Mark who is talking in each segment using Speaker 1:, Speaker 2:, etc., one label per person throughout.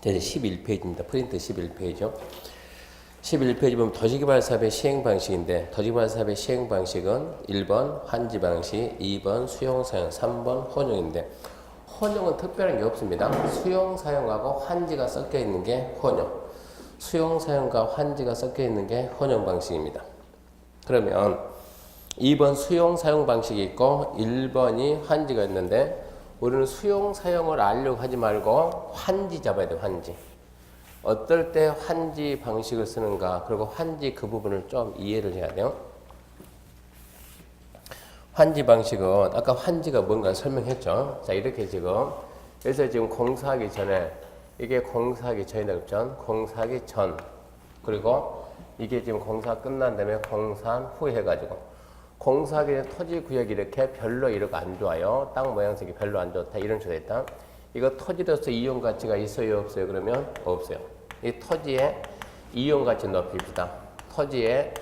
Speaker 1: 이제 11페이지입니다. 프린트 11페이지요. 11페이지 보면 도시개발사업의 시행 방식인데 도시개발사업의 시행 방식은 1번 환지 방식, 2번 수용 사용, 3번 혼용인데 혼용은 특별한 게 없습니다. 수용 사용하고 환지가 섞여 있는 게 혼용. 수용 사용과 환지가 섞여 있는 게 혼용 방식입니다. 그러면 2번 수용 사용 방식이 있고 1번이 환지가 있는데 우리는 수용 사용을 알려고 하지 말고 환지 잡아야 돼요. 환지. 어떨 때 환지 방식을 쓰는가, 그리고 환지 그 부분을 좀 이해를 해야 돼요. 환지 방식은 아까 환지가 뭔가 설명했죠. 자, 이렇게 지금 그래서 지금 공사하기 전에 이게 공사하기 전이라고 했죠. 공사하기 전, 그리고 이게 지금 공사 끝난 다음에 공사한 후에 해가지고 공사하기 전에 토지 구역이 이렇게 별로 이렇게 안 좋아요. 땅 모양색이 별로 안 좋다. 이런 식으로 됐다. 이거 토지로서 이용 가치가 있어요, 없어요? 그러면 없어요. 이 토지의 이용 가치 높입니다. 토지의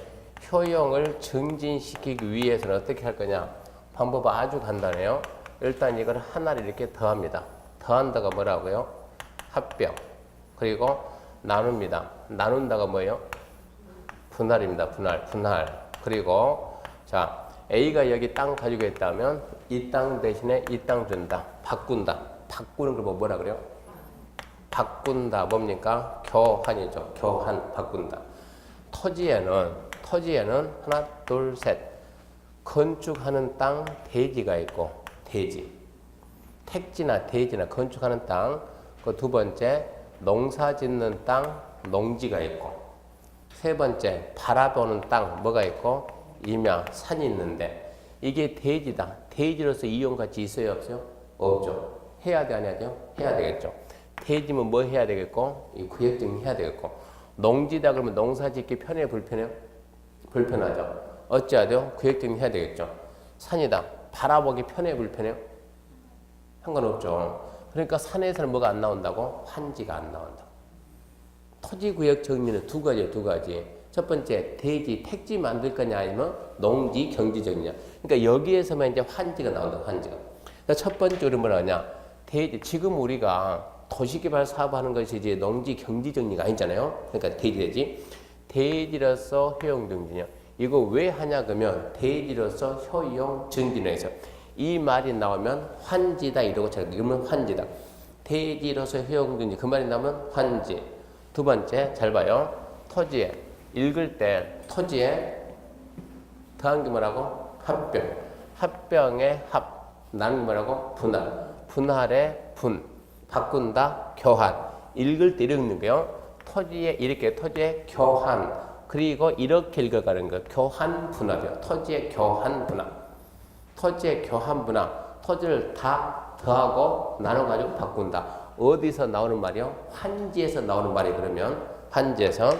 Speaker 1: 효용을 증진시키기 위해서는 어떻게 할 거냐? 방법은 아주 간단해요. 일단 이걸 하나를 이렇게 더합니다. 더한다가 뭐라고요? 합병. 그리고 나눕니다. 나눈다가 뭐예요? 분할입니다. 분할. 그리고 자, A가 여기 땅 가지고 있다면 이 땅 대신에 이 땅 준다. 바꾼다. 바꾸는 걸 뭐라 그래요? 바꾼다. 뭡니까? 교환이죠. 교환, 바꾼다. 토지에는 하나, 둘, 셋. 건축하는 땅 대지가 있고, 대지. 택지나 대지나 건축하는 땅. 그 두 번째, 농사 짓는 땅, 농지가 있고. 세 번째, 바라보는 땅, 뭐가 있고? 임야, 산이 있는데. 이게 대지다. 대지로서 이용 가치 있어요, 없어요? 없죠. 해야 돼, 안 해야 돼요? 해야 되겠죠. 대지면 뭐 해야 되겠고? 이 구역 정리해야 되겠고. 농지다 그러면 농사 짓기 편해요, 불편해요? 불편하죠. 어찌해야 돼요? 구역 정리해야 되겠죠. 산이다. 바라보기 편해요, 불편해요? 상관없죠. 그러니까 산에서는 뭐가 안 나온다고? 환지가 안 나온다고. 토지구역 정리는 두 가지예요, 두 가지. 첫 번째, 대지, 택지 만들 거냐 아니면 농지, 경지 정리냐. 그러니까 여기에서만 이제 환지가 나온다, 환지가. 그러니까 첫 번째 우리 뭐라 하냐? 대지, 지금 우리가 도시개발 사업하는 것이 이제 농지, 경지 정리가 아니잖아요. 그러니까 대지. 대지로서 효용 정지냐. 이거 왜 하냐 그러면 대지로서 효용 정지에서 이 말이 나오면 환지다 이러고 이러면 환지다. 대지로서 효용 정지 그 말이 나오면 환지. 두 번째 잘 봐요. 토지에 읽을 때 토지에 더한 게 뭐라고? 합병. 합병의 합. 나는 게 뭐라고? 분할. 분할의 분. 바꾼다, 교환. 읽을 때 읽는 거요. 토지에 이렇게 토지의 교환. 그리고 이렇게 읽어가는 거. 교환 분할이요. 토지의 교환 분할. 토지의 교환 분할. 토지를 다 더하고 나눠가지고 바꾼다. 어디서 나오는 말이요? 환지에서 나오는 말이 그러면 환지에서.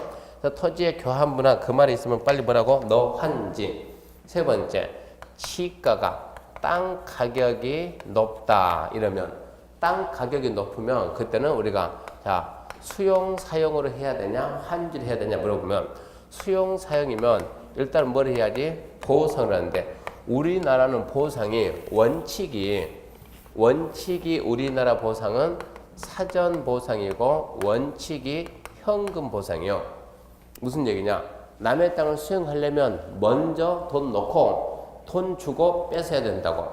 Speaker 1: 토지의 교환 분할 그 말이 있으면 빨리 뭐라고? 너 환지. 세 번째, 시가가 땅 가격이 높다 이러면 땅 가격이 높으면 그때는 우리가 자 수용 사용으로 해야 되냐 환지를 해야 되냐 물어보면 수용 사용이면 일단 뭘 해야지? 보상을 하는데 우리나라는 보상이 원칙이 우리나라 보상은 사전 보상이고 원칙이 현금 보상이요. 무슨 얘기냐? 남의 땅을 수용하려면 먼저 돈 넣고 돈 주고 뺏어야 된다고.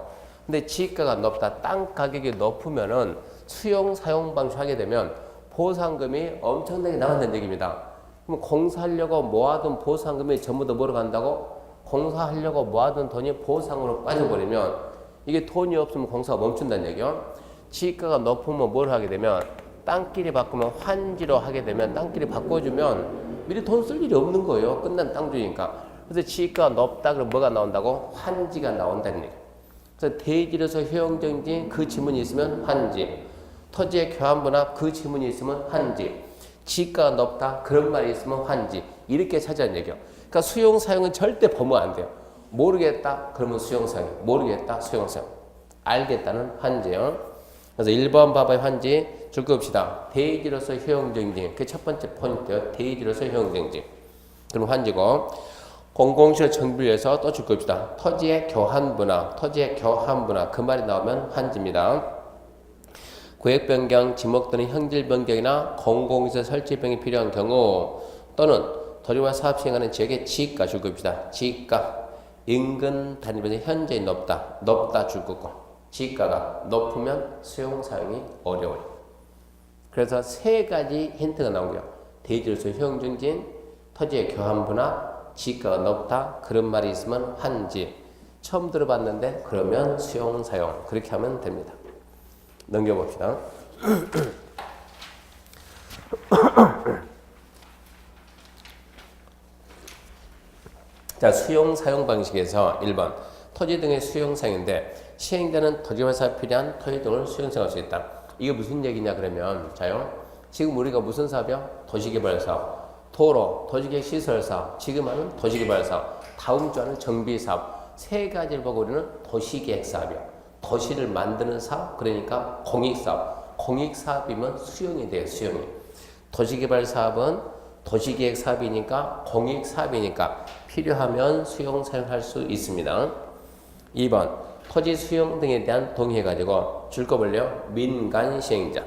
Speaker 1: 근데 지가가 높다. 땅 가격이 높으면은 수용 사용 방식 하게 되면 보상금이 엄청나게 나간다는 얘기입니다. 그럼 공사하려고 모아둔 보상금이 전부 다 뭐로 간다고? 공사하려고 모아둔 돈이 보상으로 빠져버리면 이게 돈이 없으면 공사가 멈춘다는 얘기요. 지가가 높으면 뭘 하게 되면 땅끼리 바꾸면 환지로 하게 되면 땅끼리 바꿔주면 미리 돈 쓸 일이 없는 거예요. 끝난 땅 주니까. 그래서 지가가 높다 그러면 뭐가 나온다고? 환지가 나온다는 얘기예요. 그래서 대지로서 효용정지 그 지문이 있으면 환지. 토지의 교환분합 그 지문이 있으면 환지. 지가가 높다 그런 말이 있으면 환지. 이렇게 찾아는 얘기예요. 그러니까 수용 사용은 절대 보면 안 돼요. 모르겠다 그러면 수용 사용. 모르겠다 수용 사용. 알겠다는 환지요. 그래서 1번 봐봐요. 환지. 줄 거 없시다. 대지로서 효용정지. 그게 첫 번째 포인트예요. 대지로서 효용정지. 그럼 환지고. 공공시설 정비에서 또 줄 거 없시다. 토지의 교환분할. 그 말이 나오면 환지입니다. 구역 변경, 지목 또는 형질 변경이나 공공시설 설치 변경이 필요한 경우 또는 토지와 사업 시행하는 지역의 지가 줄급이다. 지가 인근 단위에서 현저히 높다 줄급고 지가가 높으면 수용 사용이 어려워요. 그래서 세 가지 힌트가 나오고요. 대지로서 효용 증진, 토지의 교환 분할, 지가가 높다 그런 말이 있으면 환지. 처음 들어봤는데 그러면 수용 사용 그렇게 하면 됩니다. 넘겨봅시다. 자, 수용 사용 방식에서 1번 토지 등의 수용 사용인데 시행자는 토지와 사업에 필요한 토지 등을 수용 사용할 수 있다. 이게 무슨 얘기냐 그러면 자요. 지금 우리가 무슨 사업이요? 도시개발 사업, 도로, 도시계획 시설 사업, 지금 하는 도시개발 사업, 다음 주 하는 정비 사업 세 가지를 보고 우리는 도시계획 사업이요. 도시를 만드는 사업, 그러니까 공익사업. 공익사업이면 수용이 돼요, 수용이. 도시개발 사업은 도시계획 사업이니까 공익사업이니까 필요하면 수용 사용할 수 있습니다. 2번 토지 수용 등에 대한 동의해가지고 줄거벌려 민간시행자.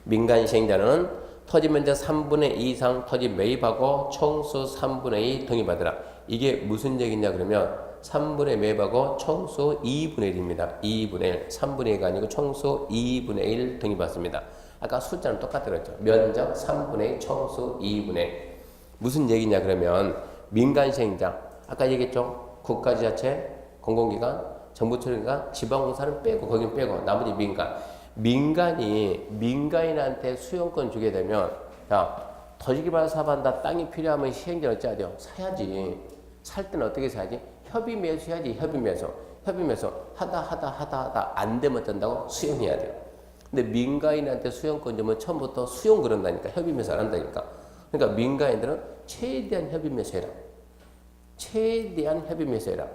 Speaker 1: 민간시행자는 토지 면적 3분의 2 이상 토지 매입하고 총수 3분의 2 동의받으라. 이게 무슨 얘기냐 그러면 3분의 매입하고 총수 2분의 1입니다. 2분의 1. 3분의 2가 아니고 총수 2분의 1 동의받습니다. 아까 숫자는 똑같았죠. 면적 3분의 2, 총수 2분의 1. 무슨 얘기냐 그러면 민간시행자. 아까 얘기했죠. 국가지자체, 공공기관, 정부처리기관, 지방공사는 빼고 거긴 빼고 나머지 민간. 민간인한테 수용권 주게 되면 자 도시개발 사업한다. 땅이 필요하면 시행자는 어찌해야 돼요? 사야지. 살 때는 어떻게 사야지? 협의 매수 해야지. 협의 매수 하다 안 되면 어떤다고? 수용해야 돼요. 근데 민간인한테 수용권 주면 처음부터 수용 그런다니까. 협의 매수 안 한다니까. 그러니까 민간인들은 최대한 협의 매수 해라. 최대한 협의 매수 해라.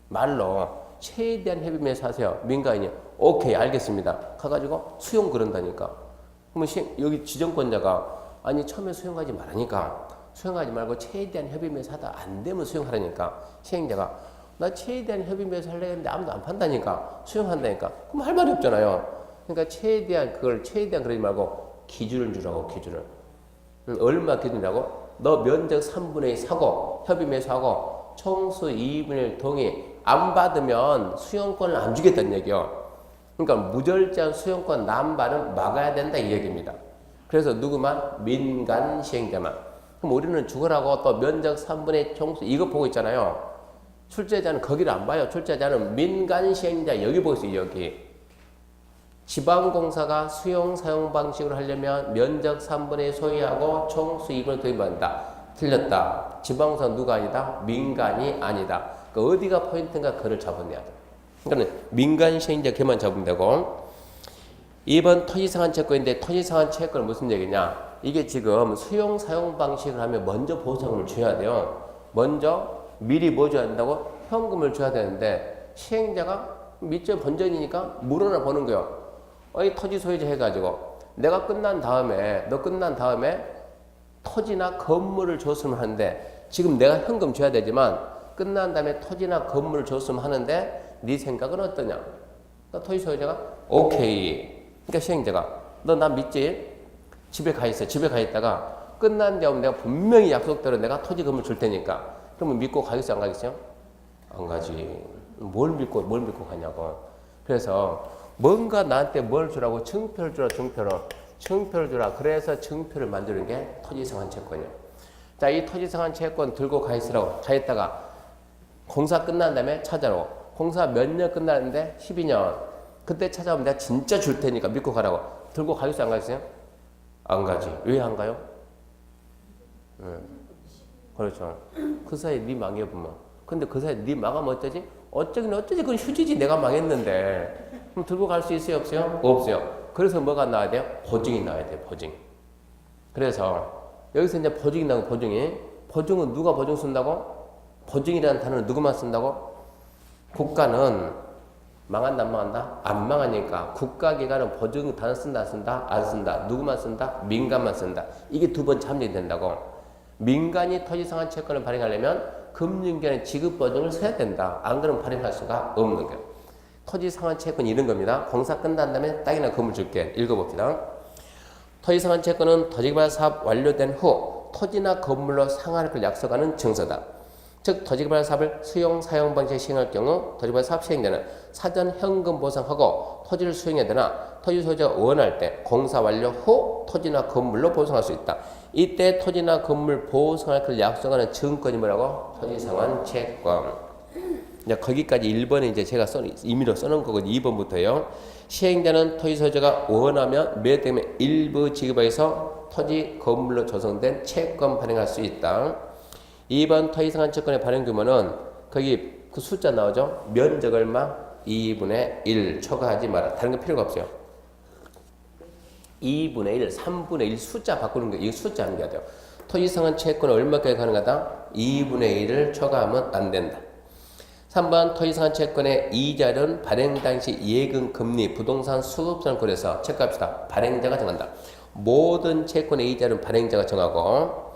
Speaker 1: 말로 최대한 협의 매수 하세요. 민간인이 오케이 알겠습니다. 가가지고 수용 그런다니까. 그러면 여기 지정권자가 아니 처음에 수용하지 말라니까. 수용하지 말고 최대한 협의 매수 하다 안 되면 수용하라니까. 시행자가 나 최대한 협의 매수 하려고 했는데 아무도 안 판다니까. 수용한다니까. 그럼 할 말이 없잖아요. 그러니까 최대한 그러지 말고 기준을 주라고. 기준을. 얼마 기준이라고? 너 면적 3분의 2 사고 협의 매수하고 총수 2분의 1 동의 안 받으면 수용권을 안 주겠다는 얘기요. 그러니까 무절제한 수용권 남발은 막아야 된다 이 얘기입니다. 그래서 누구만? 민간 시행자만. 그럼 우리는 죽으라고 또 면적 3분의 2 총수 이거 보고 있잖아요. 출제자는 거기를 안 봐요. 출제자는 민간 시행자 여기 보고 있어요. 여기. 지방공사가 수용 사용 방식으로 하려면 면적 3분의 2 소유하고 총수 2분의 1 도입한다. 틀렸다. 지방공사는 누가 아니다? 민간이 아니다. 그러니까 어디가 포인트인가 그걸 잡아내야 돼. 그러니까 민간 시행자 걔만 잡으면 되고 2번 토지상한 채권인데 토지상한 채권은 무슨 얘기냐? 이게 지금 수용 사용 방식을 하면 먼저 보상을 줘야 돼요. 먼저 미리 뭐 줘야 된다고? 현금을 줘야 되는데 시행자가 밑줄 본전이니까 물 하나 버는 거예요. 이 토지 소유자 해가지고 내가 끝난 다음에 토지나 건물을 줬으면 하는데 지금 내가 현금 줘야 되지만 끝난 다음에 토지나 건물을 줬으면 하는데 네 생각은 어떠냐? 그러니까 토지 소유자가 오케이. 그러니까 시행자가 너 나 믿지? 집에 가 있어. 집에 가 있다가 끝난 다음에 내가 분명히 약속대로 내가 토지 건물 줄 테니까 그러면 믿고 가겠어요? 안 가겠어요? 안 가지. 뭘 믿고 가냐고. 그래서 뭔가 나한테 뭘 주라고 증표를 주라. 증표를 주라. 그래서 증표를 만드는 게 토지상한 채권이에요. 자, 이 토지상한 채권 들고 가 있으라고. 가 있다가 공사 끝난 다음에 찾아오. 공사 몇 년 끝나는데 12년. 그때 찾아오면 내가 진짜 줄 테니까 믿고 가라고. 들고 가겠어요? 안 가겠어요? 안 가지. 왜 안 가요? 그렇죠. 그 사이에 네 망해보면. 근데 그 사이에 네 망하면 어쩌지? 어쩌지 그건 휴지지. 내가 망했는데. 그럼 들고 갈 수 있어요? 없어요? 없어요. 그래서 뭐가 나와야 돼요? 보증이 나와야 돼요. 보증. 그래서 여기서 이제 보증이 나고 보증은 누가 보증 쓴다고? 보증이라는 단어는 누구만 쓴다고? 국가는 망한다 안 망한다? 안 망하니까 국가기관은 보증 단어 쓴다 안 쓴다? 안 쓴다. 누구만 쓴다? 민간만 쓴다. 이게 두 번 참여이 된다고. 민간이 토지상한 채권을 발행하려면 금융기관의 지급보증을 써야 된다. 안 그러면 발행할 수가 없는 거예요. 토지 상환 채권이 이런 겁니다. 공사 끝난 다음에 땅이나 건물 줄게. 읽어봅시다. 토지 상환 채권은 토지개발 사업 완료된 후 토지나 건물로 상환할 걸 약속하는 증서다. 즉 토지개발 사업을 수용 사용 방식에 시행할 경우 토지개발 사업 시행자는 사전 현금 보상하고 토지를 수용해야 되나 토지 소유자가 원할 때 공사 완료 후 토지나 건물로 보상할 수 있다. 이때 토지나 건물 보상할 걸 약속하는 증권이 뭐라고? 토지 상환 채권. 이제 거기까지 1번에 이제 제가 임의로 써놓은 거거든요. 2번부터요. 시행자는 토지 소유자가 원하면 매매되면 일부 지급해서 토지 건물로 조성된 채권 발행할 수 있다. 2번 토지 상환 채권의 발행 규모는 거기 그 숫자 나오죠? 면적 얼마? 2분의 1 초과하지 마라. 다른 거 필요가 없어요. 2분의 1, 3분의 1 숫자 바꾸는 거, 이거 숫자 하는 게 돼요. 토지 상환 채권은 얼마까지 가능하다? 2분의 1을 초과하면 안 된다. 3번 토지상환 채권의 이자는 발행 당시 예금, 금리, 부동산 수급선을 고려해서 체크합시다. 발행자가 정한다. 모든 채권의 이자는 발행자가 정하고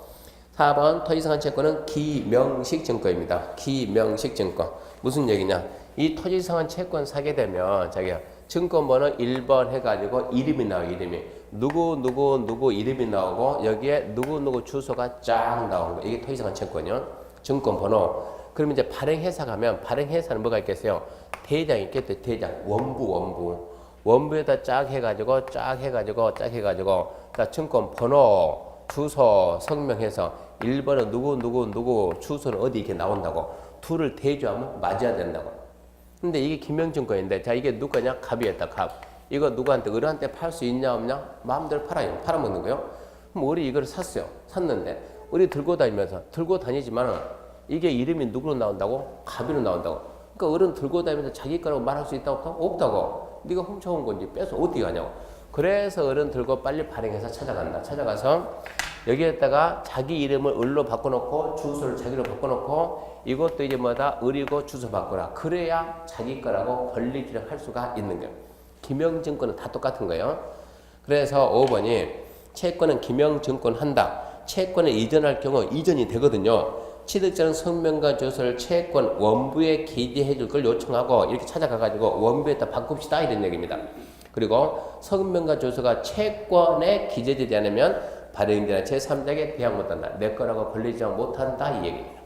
Speaker 1: 4번 토지상환 채권은 기명식 증권입니다. 기명식 증권. 무슨 얘기냐? 이 토지상환 채권 사게 되면 자기가 증권번호 1번 해가지고 이름이 나와요. 이름이. 누구 이름이 나오고 여기에 누구 주소가 쫙 나오는 거. 이게 토지상환 채권이요. 증권번호. 그러면 이제 발행회사 가면 발행회사는 뭐가 있겠어요? 대장이 있겠죠. 대장. 원부에다 쫙 해가지고 그러니까 증권 번호, 주소, 성명해서 1번은 누구, 주소는 어디 이렇게 나온다고. 둘을 대조하면 맞아야 된다고. 근데 이게 김영증권인데 자 이게 누구냐? 갑이었다. 갑. 이거 누구한테 어른한테 팔 수 있냐 없냐? 마음대로 팔아요. 팔아먹는 거요. 그럼 우리 이걸 샀어요. 샀는데 우리 들고 다니지만은 이게 이름이 누구로 나온다고? 갑이로 나온다고. 그러니까 어른 들고 다니면서 자기 거라고 말할 수 있다고? 없다고. 네가 훔쳐온 건지 빼서 어디 가냐고. 그래서 어른 들고 빨리 발행해서 찾아간다. 찾아가서 여기에다가 자기 이름을 을로 바꿔놓고 주소를 자기로 바꿔놓고 이것도 이제 뭐다? 을이고 주소 바꾸라. 그래야 자기 거라고 권리주장 할 수가 있는 거예요. 김영증권은 다 똑같은 거예요. 그래서 5번이 채권은 김영증권 한다. 채권을 이전할 경우 이전이 되거든요. 취득자는 성명과 주소를 채권 원부에 기재해 줄 걸 요청하고 이렇게 찾아가가지고 원부에다 바꿉시다 이런 얘기입니다. 그리고 성명과 주소가 채권에 기재되지 않으면 발행자나 제3자에게 대항 못한다. 내 거라고 권리주장 못한다 이 얘기입니다.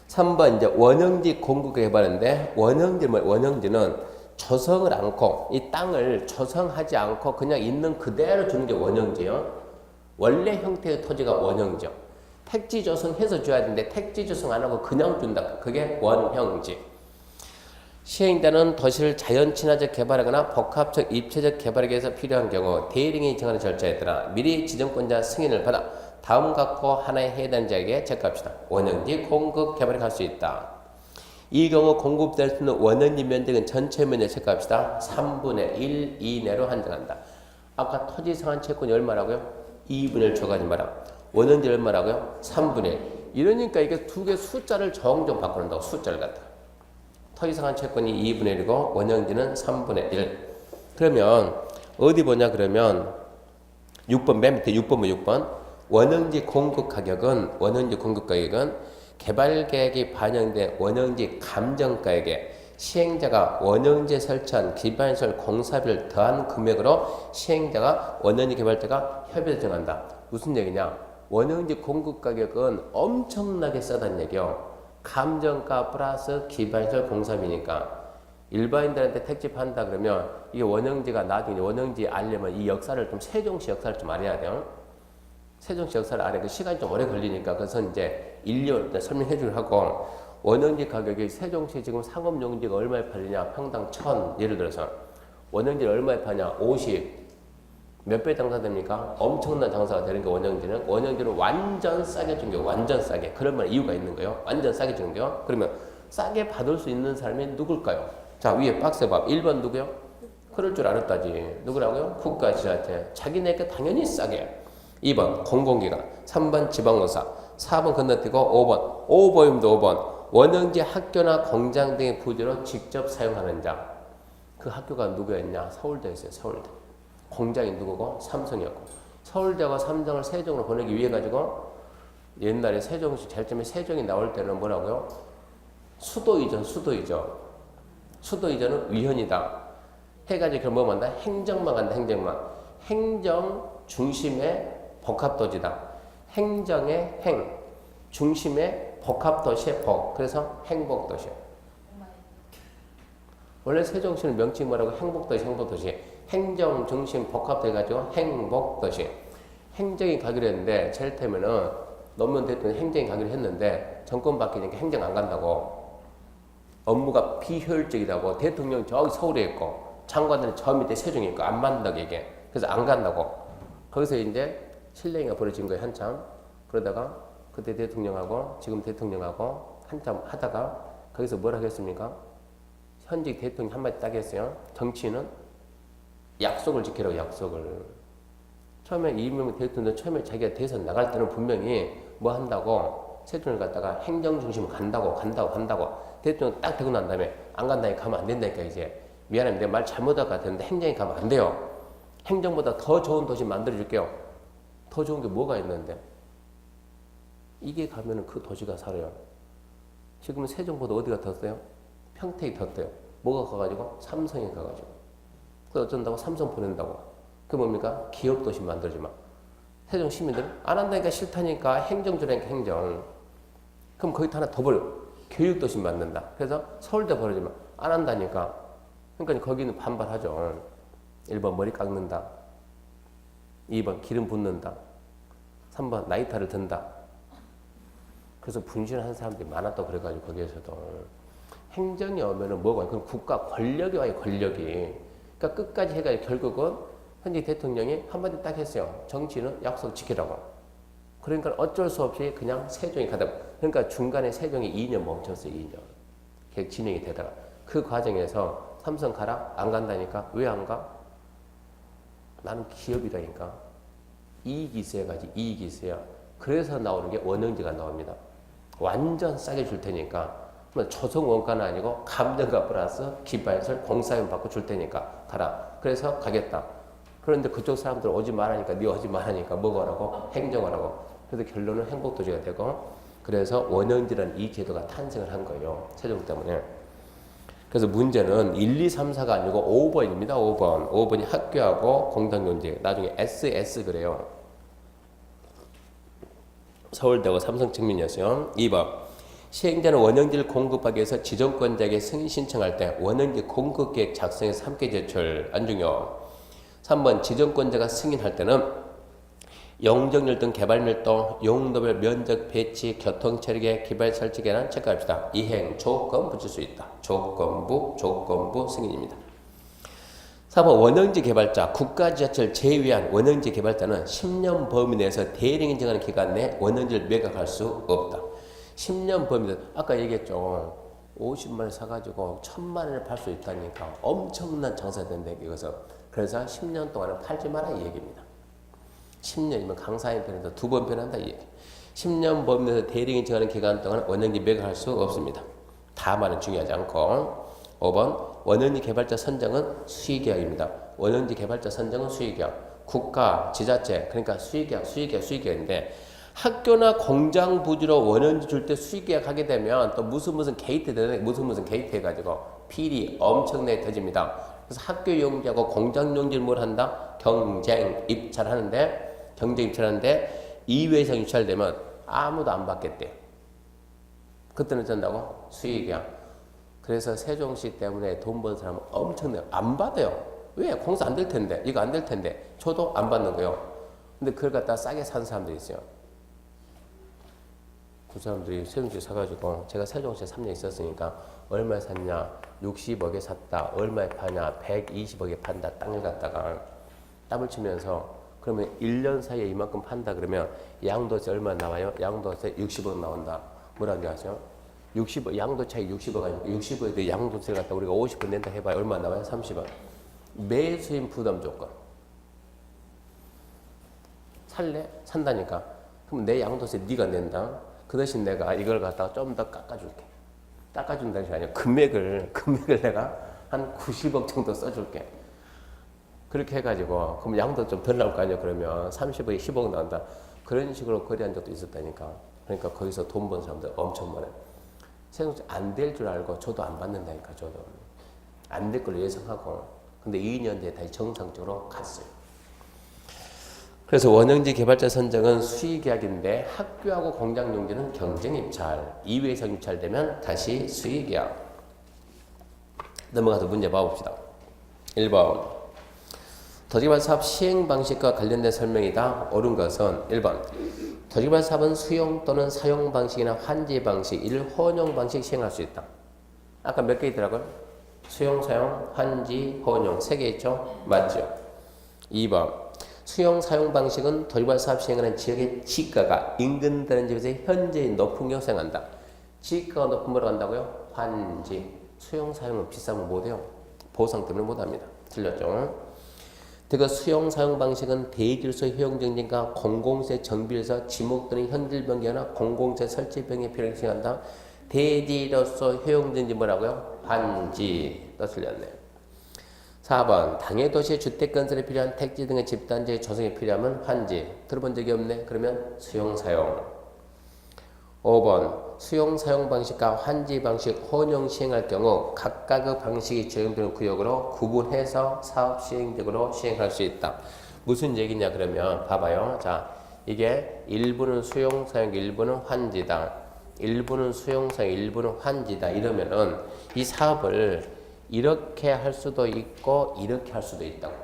Speaker 1: 3번 이제 원형지 공급과 개발인데 원형지는 조성을 않고 이 땅을 조성하지 않고 그냥 있는 그대로 주는 게 원형지요. 원래 형태의 토지가 원형지요. 택지 조성해서 줘야 되는데 택지 조성 안 하고 그냥 준다. 그게 원형지. 시행자는 도시를 자연 친화적 개발하거나 복합적 입체적 개발하기 위해서 필요한 경우 대리인이 정하는 절차에 따라 미리 지정권자 승인을 받아 다음 각호 하나에 해당 자에게 체크합시다. 원형지 공급 개발이 갈 수 있다. 이 경우 공급될 수 있는 원형지 면적은 전체 면적 체크합시다. 3분의 1 이내로 한정한다. 아까 토지 상환 채권이 얼마라고요? 2분의 1 초과하지 마라. 원형지 얼마라고요? 3분의 1. 이러니까 이게 두 개 숫자를 정정 바꿔놓는다고. 숫자를 갖다. 토지상환 채권이 2분의 1이고 원형지는 3분의 1. 그러면 어디 보냐 그러면 6번 맨 밑에 6번 원형지 공급 가격은 개발계획이 반영된 원형지 감정가액에 시행자가 원형지에 설치한 기반시설 공사비를 더한 금액으로 시행자가 원형지 개발자가 협의를 정한다. 무슨 얘기냐? 원형지 공급 가격은 엄청나게 싸다는 얘기요. 감정가 플러스 기반시설 공사비니까 일반인들한테 택지 판다 그러면 이게 원형지가 나중에 원형지 알려면 이 역사를 좀 세종시 역사를 좀 알아야 돼요. 세종시 역사를 알아야 그 시간이 좀 오래 걸리니까 그래서 이제 인력 설명해 주려 하고 원형지 가격이 세종시 지금 상업용지가 얼마에 팔리냐 평당 1000 예를 들어서 원형지를 얼마에 파냐 50 몇 배 장사됩니까? 엄청난 장사가 되는 게 원형지는 완전 싸게 준 게 완전 싸게. 그러면 이유가 있는 거예요. 완전 싸게 준 게요. 그러면 싸게 받을 수 있는 사람이 누굴까요? 자 위에 박스에 봐. 1번 누구요? 그럴 줄 알았다지. 누구라고요? 국가지자체. 자기네가 당연히 싸게. 2번 공공기관. 3번 지방공사. 4번 건너뛰고 5번. 5번입니다. 5번. 원형지 학교나 공장 등의 부지로 직접 사용하는 자. 그 학교가 누구였냐? 서울대였어요. 서울대. 공장이 누구고? 삼성이었고. 서울대와 삼성을 세종으로 보내기 위해 가지고 옛날에 세종시 제일 처음에 세종이 나올 때는 뭐라고요? 수도 이전. 수도 이전은 위헌이다. 해가지고 결국 뭐만 한다? 행정만 간다. 행정만. 행정 중심의 복합도시다. 행정의 행, 중심의 복합도시의 복. 그래서 행복도시. 원래 세종시는 명칭이 뭐라고? 행복도시, 행복도시. 행정 중심 복합도 해가지고 행복도시. 행정이 가기로 했는데 제일 때면은 노무현 대통령이 행정이 가기로 했는데 정권 바뀌니까 행정 안 간다고. 업무가 비효율적이다고. 대통령 저기 서울에 있고 장관들은 저 밑에 세종에 있고 안 맞는다고 얘기해. 그래서 안 간다고. 거기서 이제 실랭이가 벌어진 거예요, 한참. 그러다가 그때 대통령하고 지금 대통령하고 한참 하다가 거기서 뭐라 하겠습니까? 현직 대통령이 한마디 딱 했어요. 정치인은 약속을 지키라고, 약속을. 처음에 이명박 대통령 처음에 자기가 대선 나갈 때는 분명히 뭐 한다고 세종을 갖다가 행정 중심으로 간다고 대통령 딱 되고 난 다음에 안 간다니까 가면 안 된다니까 이제 미안합니다. 내가 말 잘못할 것 같았는데 행정에 가면 안 돼요. 행정보다 더 좋은 도시 만들어줄게요. 더 좋은 게 뭐가 있는데? 이게 가면은 그 도시가 살아요. 지금은 세종보다 어디가 더 떠요? 평택이 더 떠요. 뭐가 가가지고? 삼성이 가가지고. 그래서 어쩐다고? 삼성 보낸다고. 그 뭡니까? 기업 도시 만들어주마. 세종 시민들은 안 한다니까 싫다니까 행정주라니까 행정. 그럼 거기 하나 더 벌려. 교육 도시 만든다. 그래서 서울대 벌어주마. 안 한다니까. 그러니까 거기는 반발하죠. 1번 머리 깎는다. 2번 기름 붓는다. 3번 나이타를 든다. 그래서 분신하는 사람들이 많았다고 그래가지고 거기에서도 행정이 오면은 뭐가 그럼 국가 권력이 와요. 권력이. 그러니까 끝까지 해가지고 결국은 현직 대통령이 한마디 딱 했어요. 정치는 약속 지키라고. 그러니까 어쩔 수 없이 그냥 세종이 가다. 그러니까 중간에 세종이 2년 멈췄어요. 2년. 계속 진행이 되다가 그 과정에서 삼성 가라? 안 간다니까. 왜 안 가? 나는 기업이라니까. 이익이 있어야지. 이익이 있어야. 그래서 나오는 게 원형지가 나옵니다. 완전 싸게 줄 테니까. 조성 원가는 아니고 감정가 플러스 기발설 공사비용 받고 줄 테니까 가라. 그래서 가겠다. 그런데 그쪽 사람들 오지 말라니까 네 오지 말라니까 뭐가 하라고? 행정하라고. 그래서 결론은 행복도시가 되고 그래서 원형지라는 이 제도가 탄생을 한 거예요. 세종 때문에. 그래서 문제는 1, 2, 3, 4가 아니고 5번입니다. 5번. 5번이 학교하고 공동경제. 나중에 SS 그래요. 서울대하고 삼성 측면이었어요. 2번. 시행자는 원형지를 공급하기 위해서 지정권자에게 승인 신청할 때 원형지 공급계획 작성해서 함께 제출. 안 중요. 3번. 지정권자가 승인할 때는 영정률 등 개발 밀도, 용도별 면적 배치, 교통 체력의 기발 설치계는 체크합시다. 이행 조건 붙일 수 있다. 조건부 승인입니다. 4번 원형지 개발자, 국가지자체를 제외한 원형지 개발자는 10년 범위 내에서 대량 인정하는 기간 내에 원형지를 매각할 수 없다. 10년 범위 내 아까 얘기했죠. 50만 원 사가지고 1000만 원을 팔 수 있다니까 엄청난 장사가 된다 이거서. 그래서 10년 동안은 팔지 마라 이 얘기입니다. 10년이면 강사인 편에서 2번 편한다 이 얘기. 10년 범위 내에서 대량 인정하는 기간 동안 원형지 매각할 수 없습니다. 다만은 중요하지 않고. 5번 원형지 개발자 선정은 수의계약입니다. 원형지 개발자 선정은 수의계약. 국가, 지자체 그러니까 수의계약인데 학교나 공장 부지로 원형지 줄 때 수의계약 하게 되면 또 무슨 게이트 되는 무슨 게이트 해가지고 필이 엄청나게 터집니다. 그래서 학교 용지하고 공장 용지를 뭘 한다? 경쟁 입찰하는데 2회 이상 입찰되면 아무도 안 받겠대. 그때는 어쩐다고? 수의계약. 그래서 세종시 때문에 돈 버는 사람은 엄청나게 안 받아요. 왜? 공사 안 될 텐데. 이거 안 될 텐데. 저도 안 받는 거예요. 근데 그걸 갖다 싸게 산 사람들이 있어요. 그 사람들이 세종시 사가지고 제가 세종시에 3년 있었으니까 얼마에 샀냐? 60억에 샀다. 얼마에 파냐? 120억에 판다. 땅을 갖다가 땀을 치면서 그러면 1년 사이에 이만큼 판다 그러면 양도세 얼마 나와요? 양도세 60억 나온다. 뭐라는 줄 아세요? 60억, 양도 차이 60억 아니고 60억에 양도세를 갖다 우리가 50원 낸다 해봐요. 얼마 나와요? 30원. 매수인 부담 조건. 살래? 산다니까. 그럼 내 양도세 네가 낸다. 그 대신 내가 이걸 갖다가 좀 더 깎아줄게. 깎아준다는 게 아니라 금액을 내가 한 90억 정도 써줄게. 그렇게 해가지고 그럼 양도 좀 덜 나올 거 아니야. 그러면 30억에 10억 나온다. 그런 식으로 거래한 적도 있었다니까. 그러니까 거기서 돈 번 사람들 엄청 많아요. 세종시 안 될 줄 알고 저도 안 받는다니까. 저도 안 될 걸로 예상하고 근데 2년 뒤에 다시 정상적으로 갔어요. 그래서 원형지 개발자 선정은 수의계약인데 학교하고 공장용지는 경쟁입찰, 2회 이상 입찰되면 다시 수의계약. 넘어가서 문제 봐봅시다. 1번 토지개발 사업 시행 방식과 관련된 설명이다. 옳은 것은 1번 토지개발 사업은 수용 또는 사용 방식이나 환지 방식, 혼용 방식 시행할 수 있다. 아까 몇 개 있더라고요? 수용, 사용, 환지, 혼용 3개 있죠? 맞죠? 2번 수용, 사용 방식은 토지개발 사업 시행하는 지역의 지가가 인근다는 지역에서 현저히 높은 경우 사용한다. 지가가 높은 뭐라고 한다고요? 환지. 수용, 사용은 비싸면 못해요. 보상 때문에 못합니다. 틀렸죠? 그 수용, 사용 방식은 대질소 효용정진과 공공세 정비에서 지목 또는 현질 변경이나 공공세 설치 변경에 필요를 시행한다. 대지로서 효용정진 뭐라고요? 환지. 또 틀렸네요. 4번 당해 도시의 주택 건설에 필요한 택지 등의 집단지의 조성에 필요하면 환지. 들어본 적이 없네. 그러면 수용, 사용. 5번 수용, 사용 방식과 환지 방식 혼용 시행할 경우 각각의 방식이 적용되는 구역으로 구분해서 사업 시행적으로 시행할 수 있다. 무슨 얘기냐 그러면 봐봐요. 자, 이게 일부는 수용, 사용, 일부는 환지다. 일부는 수용, 사용, 일부는 환지다. 이러면은 이 사업을 이렇게 할 수도 있고 이렇게 할 수도 있다고.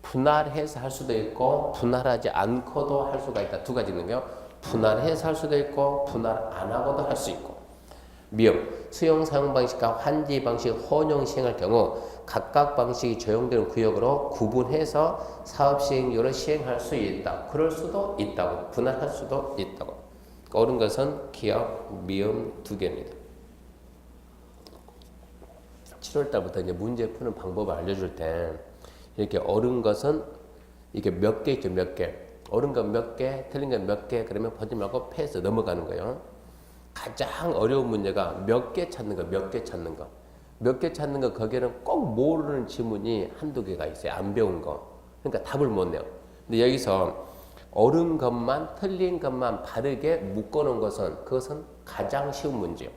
Speaker 1: 분할해서 할 수도 있고 분할하지 않고도 할 수가 있다. 두 가지 있는 거요. 분할해서 할 수도 있고 분할 안 하고도 할 수 있고. 미음 수용, 사용 방식과 환지 방식 혼용 시행할 경우 각각 방식이 적용되는 구역으로 구분해서 사업 시행적으로 시행할 수 있다. 그럴 수도 있다고. 분할할 수도 있다고. 옳은 것은 기억, 미음 2개입니다. 7월달부터 이제 문제 푸는 방법을 알려줄 때 이렇게 옳은 것은 이렇게 몇 개 있죠, 몇 개. 옳은 건 몇 개, 틀린 건 몇 개, 그러면 보지 말고 패스 넘어가는 거예요. 가장 어려운 문제가 몇 개 찾는 거, 몇 개 찾는 거. 몇 개 찾는 거, 거기에는 꼭 모르는 지문이 한두 개가 있어요. 안 배운 거. 그러니까 답을 못 내요. 근데 여기서 옳은 것만, 틀린 것만 바르게 묶어놓은 것은 그것은 가장 쉬운 문제예요.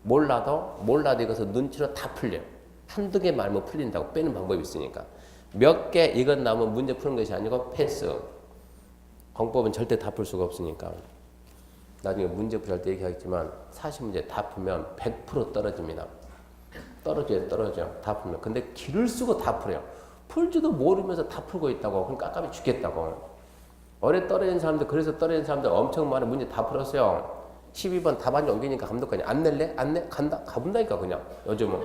Speaker 1: 몰라도 이것은 눈치로 다 풀려요. 한두 개 말면 풀린다고 빼는 방법이 있으니까. 몇 개 이건 나오면 문제 푸는 것이 아니고 패스. 공법은 절대 다 풀 수가 없으니까. 나중에 문제 풀 때 얘기하겠지만 40문제 다 풀면 100% 떨어집니다. 떨어져. 다 풀면. 근데 길을 쓰고 다 풀어요. 풀지도 모르면서 다 풀고 있다고. 그럼 깝깝이 죽겠다고. 어뢰 떨어진 사람들, 그래서 떨어진 사람들 엄청 많은 문제 다 풀었어요. 12번 답안지 옮기니까 감독관이 안 낼래? 안 내? 간다? 가본다니까 그냥 요즘은.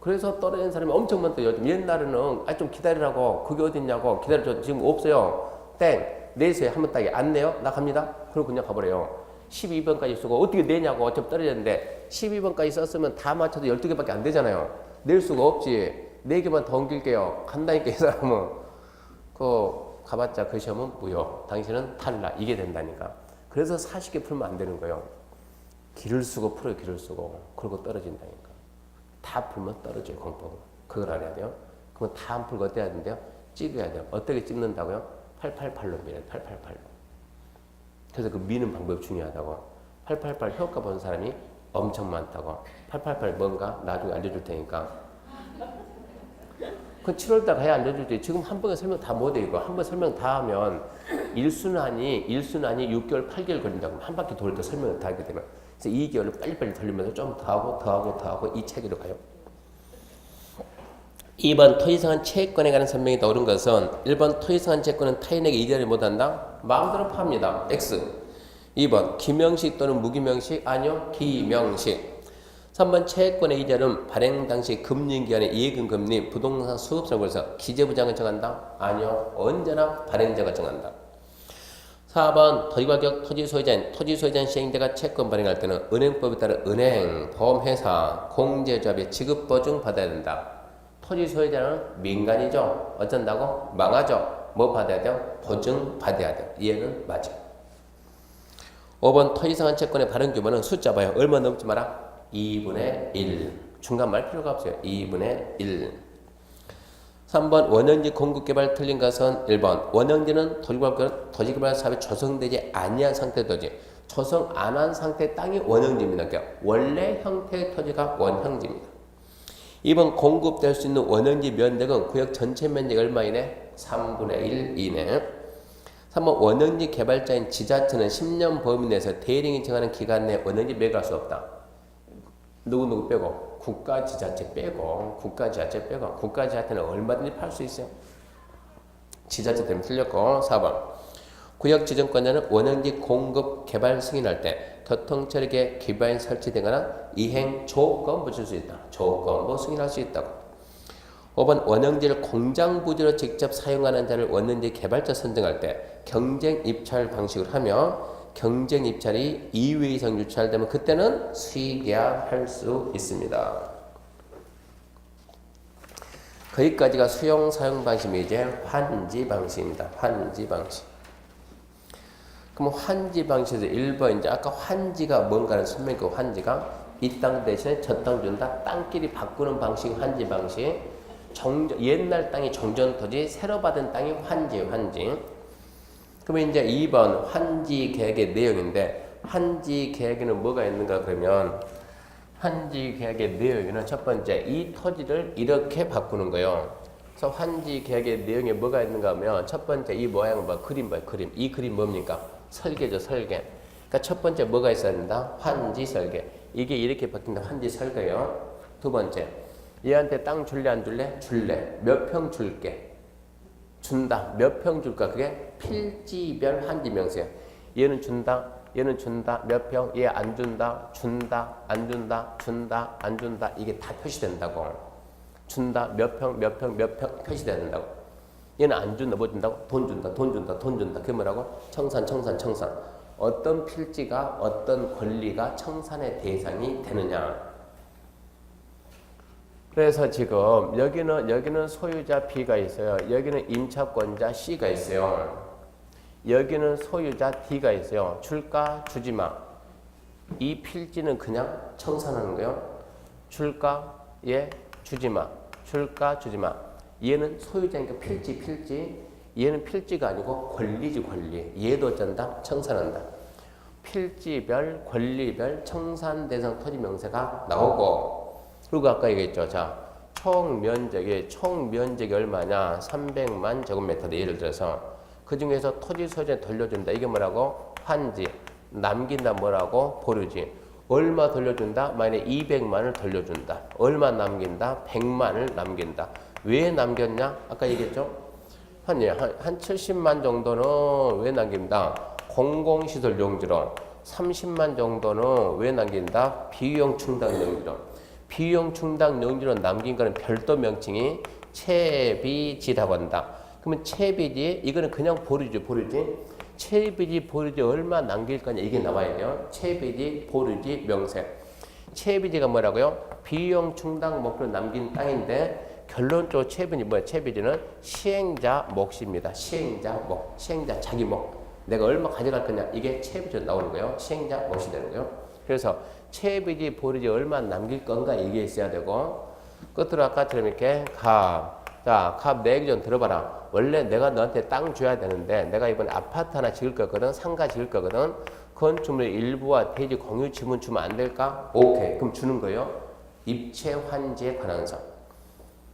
Speaker 1: 그래서 떨어진 사람이 엄청 많다. 요즘 옛날에는 좀 기다리라고. 그게 어딨냐고. 기다려줘. 지금 없어요. 땡. 내세요. 한번 따게. 안 내요? 나 갑니다. 그럼 그냥 가버려요. 12번까지 쓰고 어떻게 내냐고. 어차피 떨어졌는데 12번까지 썼으면 다 맞춰도 12개밖에 안 되잖아요. 낼 수가 없지. 4개만 더 옮길게요. 간다니까 이 사람은. 가봤자 그 시험은 무효. 당신은 탈락. 이게 된다니까. 그래서 40개 풀면 안 되는 거예요. 길을 쓰고 풀어요. 길을 쓰고. 그러고 떨어진다니까. 다 풀면 떨어져요. 공법은. 그걸 알아야 돼요. 그러면 다 안 풀고 어떻게 해야 된대요? 찍어야 돼요. 어떻게 찍는다고요? 888로 밀어요. 888로. 그래서 그 미는 방법이 중요하다고. 888 효과 본 사람이 엄청 많다고. 888 뭔가 나중에 알려줄 테니까. 그 7월달 가야 알려줄지. 지금 한 번에 설명 다 못해 이거. 한 번 설명 다 하면 1순환이 6개월, 8개월 걸린다고. 한 바퀴 돌 때 설명을 다 하게 되면. 그래서 2개월을 빨리빨리 돌리면서 좀 더 하고 이 체계로 가요. 2번 토지상한 채권에 관한 설명이 더 옳은 것은 1번 토지상한 채권은 타인에게 이전을 못한다. 마음대로 팝니다. X. 2번 기명식 또는 무기명식 아니요. 기명식. 3번 채권의 이자는 발행 당시 금리기간의 예금 금리, 부동산 수급성에서 기재부장을 정한다? 아니요. 언제나 발행자가 정한다. 4번 토지가격 토지소유자인 토지소유자인 시행자가 채권 발행할 때는 은행법에 따라 은행, 보험회사, 공제조합에 지급보증 받아야 된다. 토지소유자는 민간이죠. 어쩐다고? 망하죠. 뭐 받아야 돼요? 보증 받아야 돼요. 이해는 맞아. 5번 토지상한 채권의 발행 규모는 숫자 봐요. 얼마 넘지 마라? 2분의 1. 중간 말 필요가 없어요. 2분의 1. 3번 원형지 공급개발 틀린 것은 1번 원형지는 토지개발 사업이 조성되지 아니한 상태 토지. 조성 안 한 상태 땅이 원형지입니다. 그러니까 원래 형태의 토지가 원형지입니다. 2번 공급될 수 있는 원형지 면적은 구역 전체 면적 얼마이네? 3분의 1 이내. 3번 원형지 개발자인 지자체는 10년 범위 내에서 대행이 정하는 기간 내에 원형지 매각할 수 없다. 누구 빼고? 국가지자체 빼고 국가지자체는 얼마든지 팔 수 있어요. 지자체 때문에 틀렸고. 4번 구역지정권자는 원형지 공급 개발 승인할 때 교통처리계 기반이 설치되거나 이행 조건부 줄 수 있다. 조건부 승인할 수 있다고. 5번 원형지를 공장 부지로 직접 사용하는 자를 원형지 개발자 선정할 때 경쟁 입찰 방식으로 하며 경쟁 입찰이 2회 이상 유찰되면 그때는 수의계약할 수 있습니다. 거기까지가 수용 사용 방식이 이제 환지 방식입니다. 환지 방식. 그럼 환지 방식에서 1번 이제 아까 환지가 뭔가를 설명했고 환지가 이 땅 대신에 저 땅 준다. 땅끼리 바꾸는 방식이 환지 방식. 옛날 땅이 정전토지, 새로 받은 땅이 환지. 그러면 이제 2번 환지 계획의 내용인데 환지 계획에는 뭐가 있는가 그러면 환지 계획의 내용에는 첫 번째 이 토지를 이렇게 바꾸는 거예요. 그래서 환지 계획의 내용에 뭐가 있는가 하면 첫 번째 이 모양은 뭐 그림 봐요. 그림. 이 그림 뭡니까? 설계죠. 설계. 그러니까 첫 번째 뭐가 있어야 된다? 환지 설계. 이게 이렇게 바뀐다. 환지 설계요. 두 번째 얘한테 땅 줄래 안 줄래? 줄래. 몇 평 줄게. 준다. 몇 평 줄까? 그게 필지별 환지 명세야. 얘는 준다. 얘는 준다. 몇 평? 얘 안 준다. 준다. 안 준다. 준다. 안 준다. 이게 다 표시된다고. 준다. 몇 평 표시돼야 된다고. 얘는 안 준다. 뭐 준다고? 돈 준다. 그게 뭐라고? 청산. 어떤 필지가 어떤 권리가 청산의 대상이 되느냐. 그래서 지금 여기는 소유자 B가 있어요. 여기는 임차권자 C가 있어요. 여기는 소유자 D가 있어요. 줄까? 주지마. 이 필지는 그냥 청산하는 거예요. 줄까? 예, 주지마. 줄까? 주지마. 얘는 소유자니까 필지. 얘는 필지가 아니고 권리지, 권리. 얘도 어쩐다? 청산한다. 필지별, 권리별 청산 대상 토지 명세가 나오고 그리고 아까 얘기했죠. 자, 총 면적이 얼마냐? 300만 제곱미터다. 예를 들어서 그 중에서 토지 소유자에 돌려준다. 이게 뭐라고? 환지. 남긴다 뭐라고? 보류지. 얼마 돌려준다? 만약에 200만을 돌려준다. 얼마 남긴다? 100만을 남긴다. 왜 남겼냐? 아까 얘기했죠. 한 70만 정도는 왜 남긴다? 공공시설 용지로. 30만 정도는 왜 남긴다? 비용 충당 용지로. 비용 충당 용지로 남긴 거는 별도 명칭이 채비지라고 한다. 그러면 채비지 이거는 그냥 보류지. 채비지 보류지 얼마 남길 거냐 이게 나와야 돼요. 채비지 보류지 명세. 채비지가 뭐라고요? 비용 충당 목표로 남긴 땅인데 결론적으로 채비지 뭐야? 채비지는 시행자 몫입니다. 시행자 자기 몫. 내가 얼마 가져갈 거냐 이게 채비지로 나오는 거예요. 시행자 몫이 되는 거예요. 그래서 채비지 보류지 얼마 남길 건가 이게 있어야 되고 끝으로 아까처럼 이렇게 값 내기 전 들어봐라. 원래 내가 너한테 땅 줘야 되는데 내가 이번에 아파트 하나 지을 거거든. 상가 지을 거거든. 건축물 일부와 대지 공유 지분 주면 안 될까? 오케이. 그럼 주는 거예요. 입체 환지에 관한 사.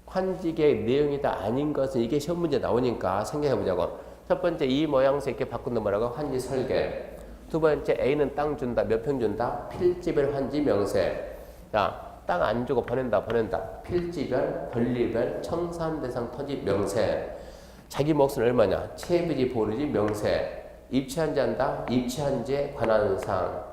Speaker 1: 환지계획 내용이 다 아닌 것은 이게 시험 문제 나오니까 생각해 보자고. 첫 번째 이 모양새 이렇게 바꾼다 뭐라고? 환지 설계. 두 번째 A는 땅 준다. 몇 평 준다? 필지별 환지 명세. 자, 땅 안 주고 보낸다. 필지별, 권리별, 청산 대상 토지 명세. 자기 몫은 얼마냐? 채비지 보류지 명세. 입체한지 한다? 입체한지에 관한 사항.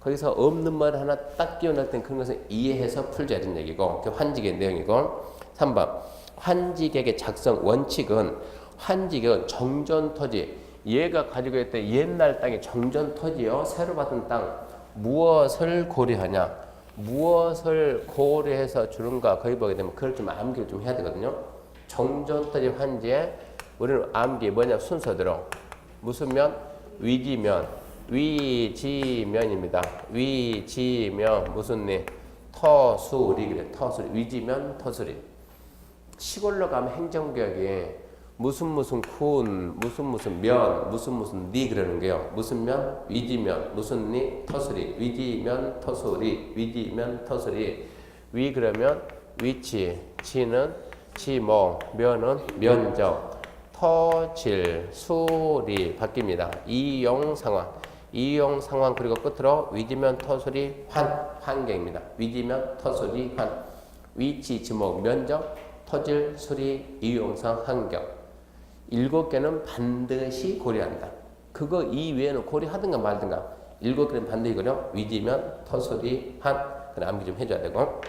Speaker 1: 거기서 없는 말 하나 딱 끼워낼 땐 그런 것을 이해해서 풀자 이런 얘기고 그 환지계획 내용이고 3번 환지계획의 작성 원칙은 환지계획은 정전토지 얘가 가지고 있던 옛날 땅이 정전토지요. 새로 받은 땅 무엇을 고려하냐? 무엇을 고려해서 주는가 거기 보게 되면 그걸 좀 암기를 좀 해야 되거든요. 정전토지 환지에 우리는 암기 뭐냐 순서대로 무슨 면? 위지면 위지면입니다. 위지면 무슨 리? 터수리 그래. 터수리 위지면 터수리. 시골로 가면 행정구역이 무슨 군, 무슨 면, 무슨 리 그러는 게요. 무슨 면? 위지면, 무슨 리? 터수리. 위지면 터수리. 위지면 터수리. 위 그러면 위치, 지는 지목, 면은 면적, 터질, 수리 바뀝니다. 이용 상황, 이용 상황 그리고 끝으로 위지면 터수리 환경입니다. 위지면 터수리 위치, 지목, 면적, 터질, 수리, 이용상, 환경. 7개는 반드시 고려한다. 그거 이외에는 고려하든가 말든가. 7개는 반드시 고려. 위지면 터수리 그래 암기 좀 해줘야 되고.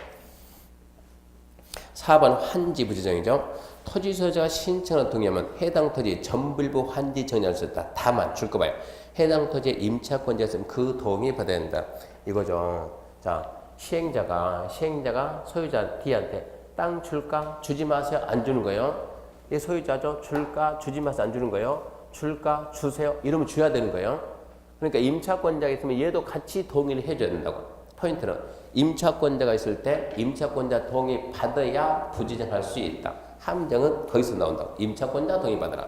Speaker 1: 4번 환지 부지정이죠. 토지 소유자가 신청을 동의하면 해당 토지 전부일부 환지 정리할 수 있다. 다만 줄 거 봐요. 해당 토지에 임차권자가 있으면 그 동의 받아야 된다. 이거죠. 자, 시행자가 소유자 D한테 땅 줄까? 주지 마세요. 안 주는 거예요. 얘 소유자죠. 줄까? 주지 마세요. 안 주는 거예요. 줄까? 주세요. 이러면 줘야 되는 거예요. 그러니까 임차권자가 있으면 얘도 같이 동의를 해줘야 된다고. 포인트는 임차권자가 있을 때 임차권자 동의 받아야 부지정할 수 있다. 함정은 거기서 나온다고. 임차권자 동의 받아라.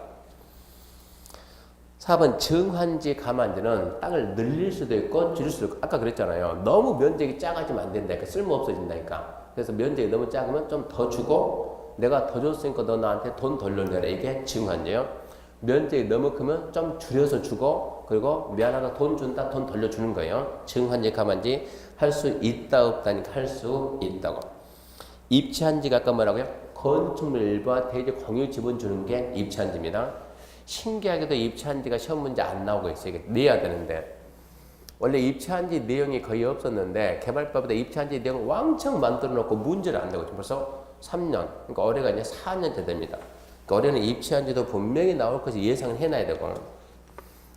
Speaker 1: 4번 정환지 감환지는 땅을 늘릴 수도 있고 줄일 수도 있고 아까 그랬잖아요. 너무 면적이 작아지면 안 된다니까. 쓸모 없어진다니까. 그래서 면적이 너무 작으면 좀 더 주고 내가 더 줬으니까 너 나한테 돈 돌려내라. 이게 정환지예요. 면적이 너무 크면 좀 줄여서 주고 그리고 미안하다 돈 준다 돈 돌려주는 거예요. 정환지 감환지 할 수 있다 없다니까 할 수 있다고. 입지한지가 아까 뭐라고요? 건축물 일부와 대지 공유 지분 주는 게 입지한지입니다. 신기하게도 입지한지가 시험 문제 안 나오고 있어요. 이게 내야 되는데 원래 입지한지 내용이 거의 없었는데 개발법에다 입지한지 내용 왕창 만들어 놓고 문제를 안 내고 벌써 3년 그러니까 올해가 이제 4년째 됩니다. 그러니까 올해는 입지한지도 분명히 나올 것이 예상을 해놔야 되고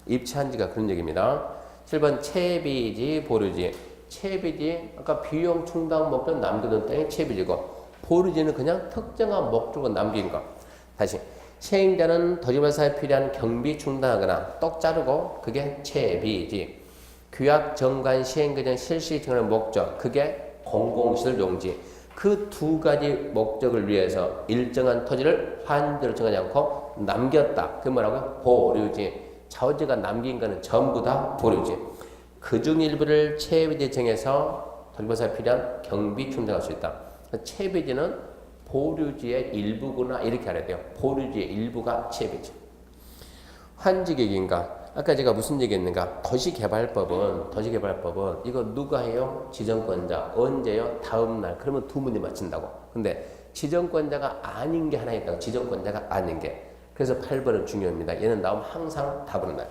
Speaker 1: 입지한지가 그런 얘기입니다. 7번 채비지 보류지 채비지 아까 비용 충당 목적 남겨둔 땅이 채비지고 보류지는 그냥 특정한 목적을 남긴 거. 다시 시행자는 토지발사에 필요한 경비 충당하거나 똑 자르고 그게 채비지. 규약 정관 시행 과정 실시 정하는 목적 그게 공공시설 용지. 그 두 가지 목적을 위해서 일정한 토지를 환지로 정하지 않고 남겼다. 그게 뭐라고요? 보류지. 자우지가 남긴 거는 전부 다 보류지. 그중 일부를 채비지 정해서 토지발사에 필요한 경비 충당할 수 있다. 채비지는 보류지의 일부구나 이렇게 알아야 돼요. 보류지의 일부가 채비지. 환지계획인가? 아까 제가 무슨 얘기했는가? 도시개발법은 이거 누가 해요? 지정권자. 언제요? 다음날. 그러면 두 문제 맞춘다고. 근데 지정권자가 아닌 게 하나 있다고. 지정권자가 아닌 게. 그래서 8번은 중요합니다. 얘는 나오면 항상 답으로 나요.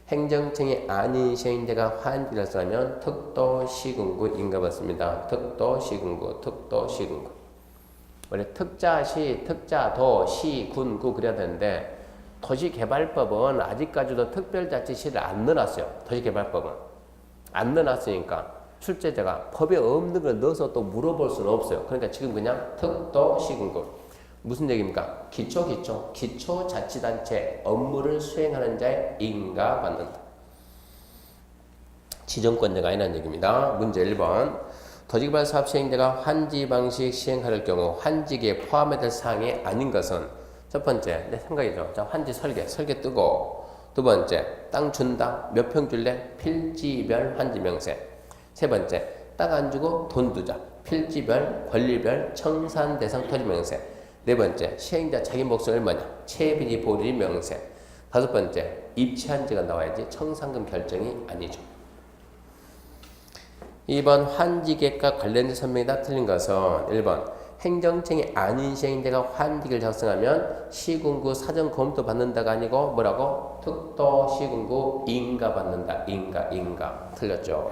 Speaker 1: 행정청이 아닌 시행자가 환지를 했으면 특도시군구 인가받습니다. 특도시군구. 원래 특자시, 특자도, 시, 군, 구 그래야 되는데 도시개발법은 아직까지도 특별자치시를 안 넣어놨어요. 도시개발법은. 안 넣어놨으니까 출제자가 법에 없는 걸 넣어서 또 물어볼 수는 없어요. 그러니까 지금 그냥 특도시군구. 무슨 얘기입니까? 기초자치단체 업무를 수행하는 자의 인가받는다. 지정권자가 아니라는 얘기입니다. 문제 1번. 도시개발 사업 시행자가 환지 방식 시행할 경우 환지기에 포함될 사항이 아닌 것은 첫 번째, 내 생각이죠. 자, 환지 설계 뜨고. 두 번째, 땅 준다. 몇 평 줄래? 필지별 환지 명세. 세 번째, 땅 안 주고 돈 두자. 필지별, 권리별, 청산 대상 토지 명세. 네 번째, 시행자 자기 몫은 얼마냐? 채비지 보류지 명세. 다섯 번째, 입지한지가 나와야지 청산금 결정이 아니죠. 2번 환지계획과 관련된 설명이 다 틀린 것은 1번 행정청이 아닌 시행자가 환지계획을 작성하면 시군구 사전 검토 받는다가 아니고 뭐라고? 특도 시군구 인가 받는다. 인가 틀렸죠.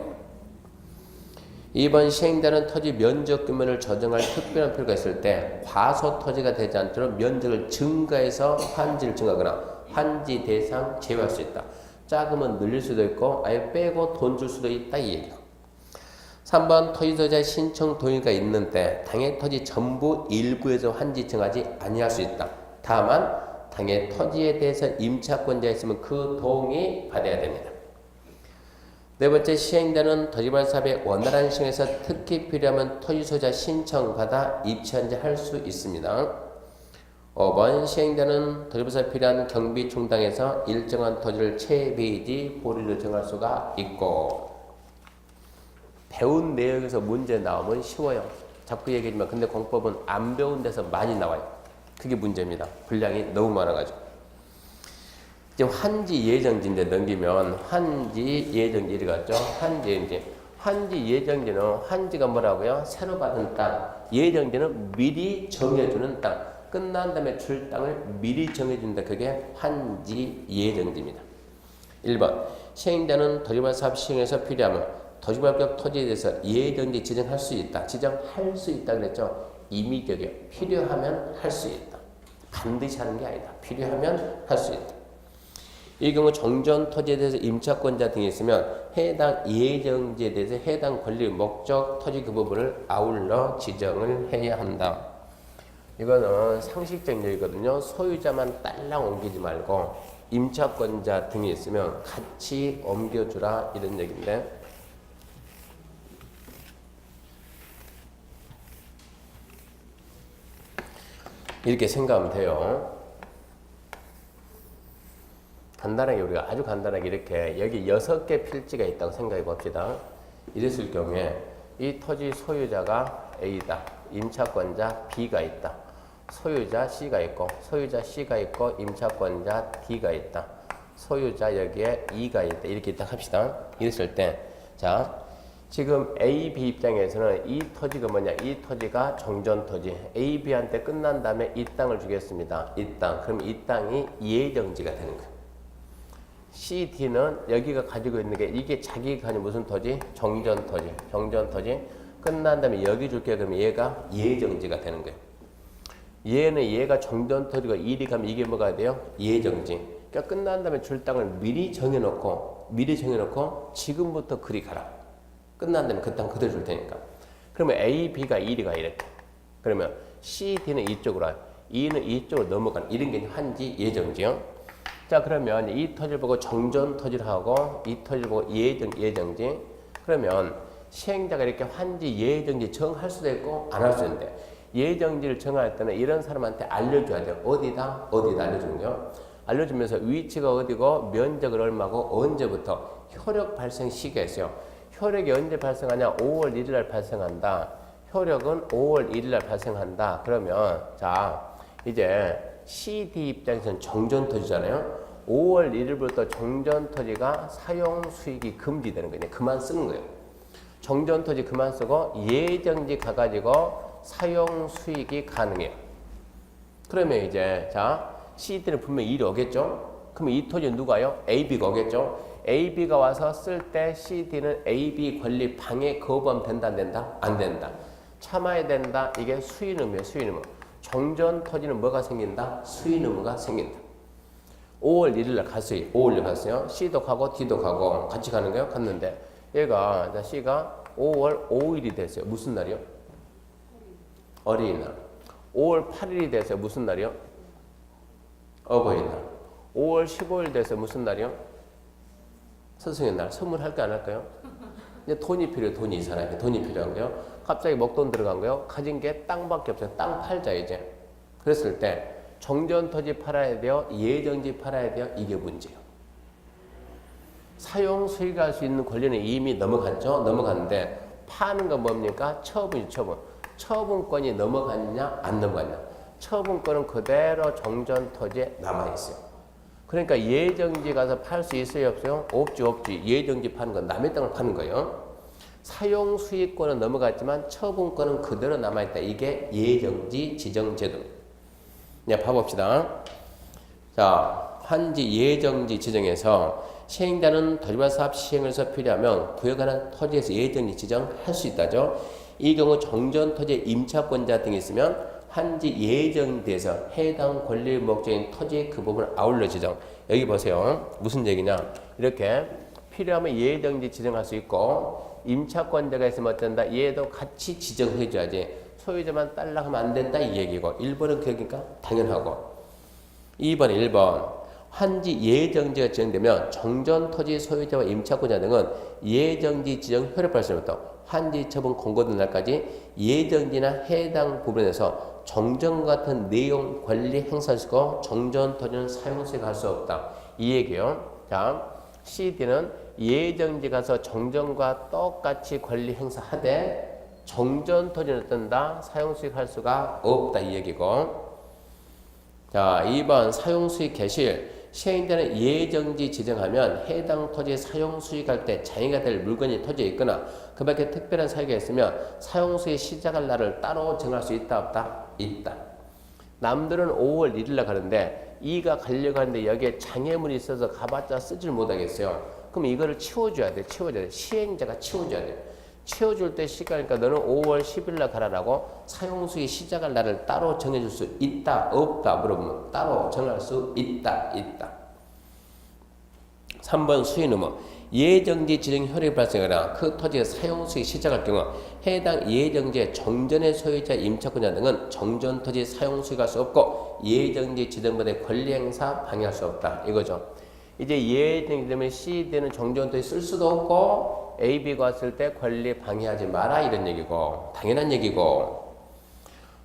Speaker 1: 2번 시행자는 토지 면적 규모를 조정할 특별한 필요가 있을 때 과소 토지가 되지 않도록 면적을 증가해서 환지를 증가하거나 환지 대상 제외할 수 있다. 작으면 늘릴 수도 있고 아예 빼고 돈 줄 수도 있다 이 얘기야. 3번 토지소유자의 신청 동의가 있는데 당해 토지 전부 일부에서 환지 정하지 아니할 수 있다. 다만 당해 토지에 대해서 임차권자가 있으면 그 동의 받아야 됩니다. 네 번째, 시행자는 토지발 사업의 원활한 시행에서 특히 필요하면 토지소유자 신청받아 입지한지 할 수 있습니다. 5번, 시행자는 토지발 사업에 필요한 경비 충당에서 일정한 토지를 채비지 보류로 정할 수가 있고 배운 내용에서 문제 나오면 쉬워요. 자꾸 얘기하지만 근데 공법은 안 배운 데서 많이 나와요. 그게 문제입니다. 분량이 너무 많아가지고. 지금 한지 예정지인데 넘기면 한지 예정지 이리 갔죠. 한지 예정지는 한지가 뭐라고요? 새로 받은 땅. 예정지는 미리 정해주는 땅. 끝난 다음에 줄 땅을 미리 정해준다. 그게 한지 예정지입니다. 1번 시행자는 토지발 사업 시행에서 필요하면 토지발격 토지에 대해서 예정지 지정할 수 있다. 지정할 수 있다 그랬죠. 임의격이요. 필요하면 할 수 있다. 반드시 하는 게 아니다. 필요하면 할 수 있다. 이 경우 정전 토지에 대해서 임차권자 등이 있으면 해당 예정지에 대해서 해당 권리 목적 토지 그 부분을 아울러 지정을 해야 한다. 이거는 상식적 얘기거든요. 소유자만 딸랑 옮기지 말고 임차권자 등이 있으면 같이 옮겨주라 이런 얘기인데, 이렇게 생각하면 돼요. 간단하게 우리가 아주 간단하게 이렇게 여기 6개 필지가 있다고 생각해 봅시다. 이랬을 경우에 이 토지 소유자가 A다. 임차권자 B가 있다. 소유자 C가 있고 소유자 C가 있고 임차권자 D가 있다. 소유자 여기에 E가 있다. 이렇게 딱 합시다. 이랬을 때 자 지금 A, B 입장에서는 이 토지가 뭐냐? 이 토지가 정전 토지. A, B한테 끝난 다음에 이 땅을 주겠습니다. 이 땅. 그럼 이 땅이 예정지가 되는 거예요. C, D는 여기가 가지고 있는 게 이게 자기가 가진 무슨 토지? 정전 토지. 정전 토지. 끝난 다음에 여기 줄게. 그러면 얘가 예정지가 되는 거예요. 얘가 정전 토지가 일이 가면 이게 뭐가 돼요? 예정지. 그러니까 끝난 다음에 줄 땅을 미리 정해놓고 지금부터 그리 가라. 끝난 다음에 그 땅 그대로 줄 테니까. 그러면 A, B가 이리 가 이렇게. 그러면 C, D는 이쪽으로 와요. E는 이쪽으로 넘어가는 이런 게 한지 예정지요. 자 그러면 이 토지를 보고 정전 토지를 하고 이 토지를 보고 예정지. 그러면 시행자가 이렇게 한지 예정지 정할 수도 있고 안 할 수도 있는데 예정지를 정할 때는 이런 사람한테 알려줘야 돼요. 어디다 알려주는 거요. 알려주면서 위치가 어디고 면적을 얼마고 언제부터 효력 발생 시기가 있어요. 효력이 언제 발생하냐? 5월 1일 날 발생한다. 효력은 5월 1일 날 발생한다. 그러면 자 이제 CD 입장에서는 정전토지잖아요. 5월 1일부터 정전토지가 사용 수익이 금지되는 거예요. 그만 쓰는 거예요. 정전토지 그만 쓰고 예정지 가가지고 사용 수익이 가능해요. 그러면 이제 자 CD는 분명히 일이 오겠죠. 그러면 이 토지는 누가요? AB가 오겠죠. AB가 와서 쓸 때 CD는 AB 권리 방해 거부하면 된다 안 된다? 안 된다. 참아야 된다. 이게 수인 의무예요. 수인 의무. 정전 토지는 뭐가 생긴다? 수인 의무가 생긴다. 5월 1일 날 갔어요. 5월 1일 갔어요. C도 가고 D도 가고 같이 가는 거예요. 갔는데 얘가 C가 5월 5일이 됐어요. 무슨 날이요? 어린이날. 5월 8일이 됐어요. 무슨 날이요? 어버이날. 5월 15일 됐어요. 무슨 날이요? 스승의 날. 선물할 거 안 할까요? 이제 돈이 필요해요. 돈이 이 사람이 돈이 필요한 거요. 갑자기 목돈 들어간 거요. 가진 게 땅밖에 없어요. 땅 팔자 이제. 그랬을 때 정전 토지 팔아야 돼요. 예정지 팔아야 돼요. 이게 문제예요. 사용 수익할 수 있는 권리는 이미 넘어갔죠. 넘어갔는데 파는 건 뭡니까? 처분이 처분. 처분권이 넘어갔냐 안 넘어갔냐. 처분권은 그대로 정전 토지에 남아 있어요. 그러니까 예정지 가서 팔 수 있어요 없어요? 없지. 예정지 파는 건 남의 땅을 파는 거예요. 사용 수익권은 넘어갔지만 처분권은 그대로 남아있다. 이게 예정지 지정제도입니다. 네, 봐봅시다. 자, 한지 예정지 지정에서 시행자는 토지발 사업 시행에서 필요하면 구역하는 토지에서 예정지 지정할 수 있다죠. 이 경우 정전 토지 임차권자 등이 있으면 한지 예정지에서 해당 권리 목적인 토지 그 부분을 아울러 지정. 여기 보세요. 무슨 얘기냐? 이렇게 필요하면 예정지 지정할 수 있고 임차권자가 있으면 어쩐다? 얘도 같이 지정해줘야지. 소유자만 딸랑 하면 안 된다 이 얘기고 1번은 그러니까 당연하고 2번 1번 한지 예정지가 지정되면 정전 토지 소유자와 임차권자 등은 예정지 지정 효력 발생부터 한지 처분 공고된 날까지 예정지나 해당 부분에서 정전 같은 내용 권리 행사할 수 있고 정전 토지는 사용수익 할 수 없다. 이 얘기요. 자, CD는 예정지 가서 정전과 똑같이 권리 행사하되 정전 토지는 어떤다? 사용 수익할 수가 없다 이 얘기고. 자, 2번 사용 수익 개실. 시행자는 예정지 지정하면 해당 토지 사용 수익할 때 장애가 될 물건이 토지에 있거나 그 밖에 특별한 사유가 있으면 사용 수익 시작할 날을 따로 정할 수 있다 없다? 있다. 남들은 5월 1일날 가는데 이가 가려고 하는데 여기에 장애물이 있어서 가봤자 쓰질 못하겠어요. 그럼 이거를 치워줘야 돼. 치워줘야 돼. 시행자가 치워줘야 돼. 치워줄 때 시가니까 너는 5월 10일날 가라라고 사용수익 시작할 날을 따로 정해줄 수 있다 없다 물어보면 따로 정할 수 있다 있다. 3번 수인 의무. 예정지 지정 효력이 발생하거나 그 토지의 사용수익 시작할 경우 해당 예정지의 정전의 소유자 임차권자 등은 정전 토지 사용수익할 수 없고 예정지 지정받은 권리 행사 방해할 수 없다 이거죠. 이제 예정지 되면 C 되는 정전 토지 쓸 수도 없고 A, B가 왔을 때 권리 방해하지 마라 이런 얘기고 당연한 얘기고.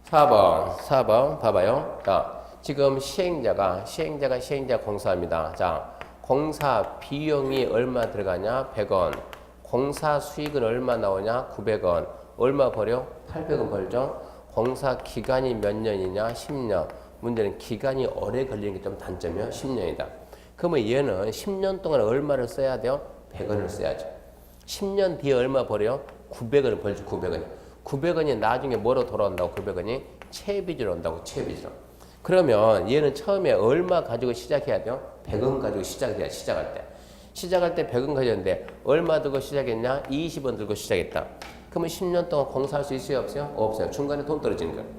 Speaker 1: 4번 봐봐요. 자, 지금 시행자가 공사합니다. 자, 공사 비용이 얼마 들어가냐? 100원. 공사 수익은 얼마 나오냐? 900원. 얼마 벌여? 800원 벌죠. 공사 기간이 몇 년이냐? 10년. 문제는 기간이 오래 걸리는 게 좀 단점이요. 10년이다. 그러면 얘는 10년 동안 얼마를 써야 돼요? 100원을 써야죠. 10년 뒤에 얼마 벌어요? 900원을 벌죠. 900원이. 900원이 나중에 뭐로 돌아온다고? 900원이 채비지로 온다고. 채비지로. 그러면 얘는 처음에 얼마 가지고 시작해야 돼요? 100원 가지고 시작해야 시작할 때. 시작할 때 100원 가졌는데 얼마 들고 시작했냐? 20원 들고 시작했다. 그러면 10년 동안 공사할 수 있어요? 없어요? 없어요. 중간에 돈 떨어지는 거예요.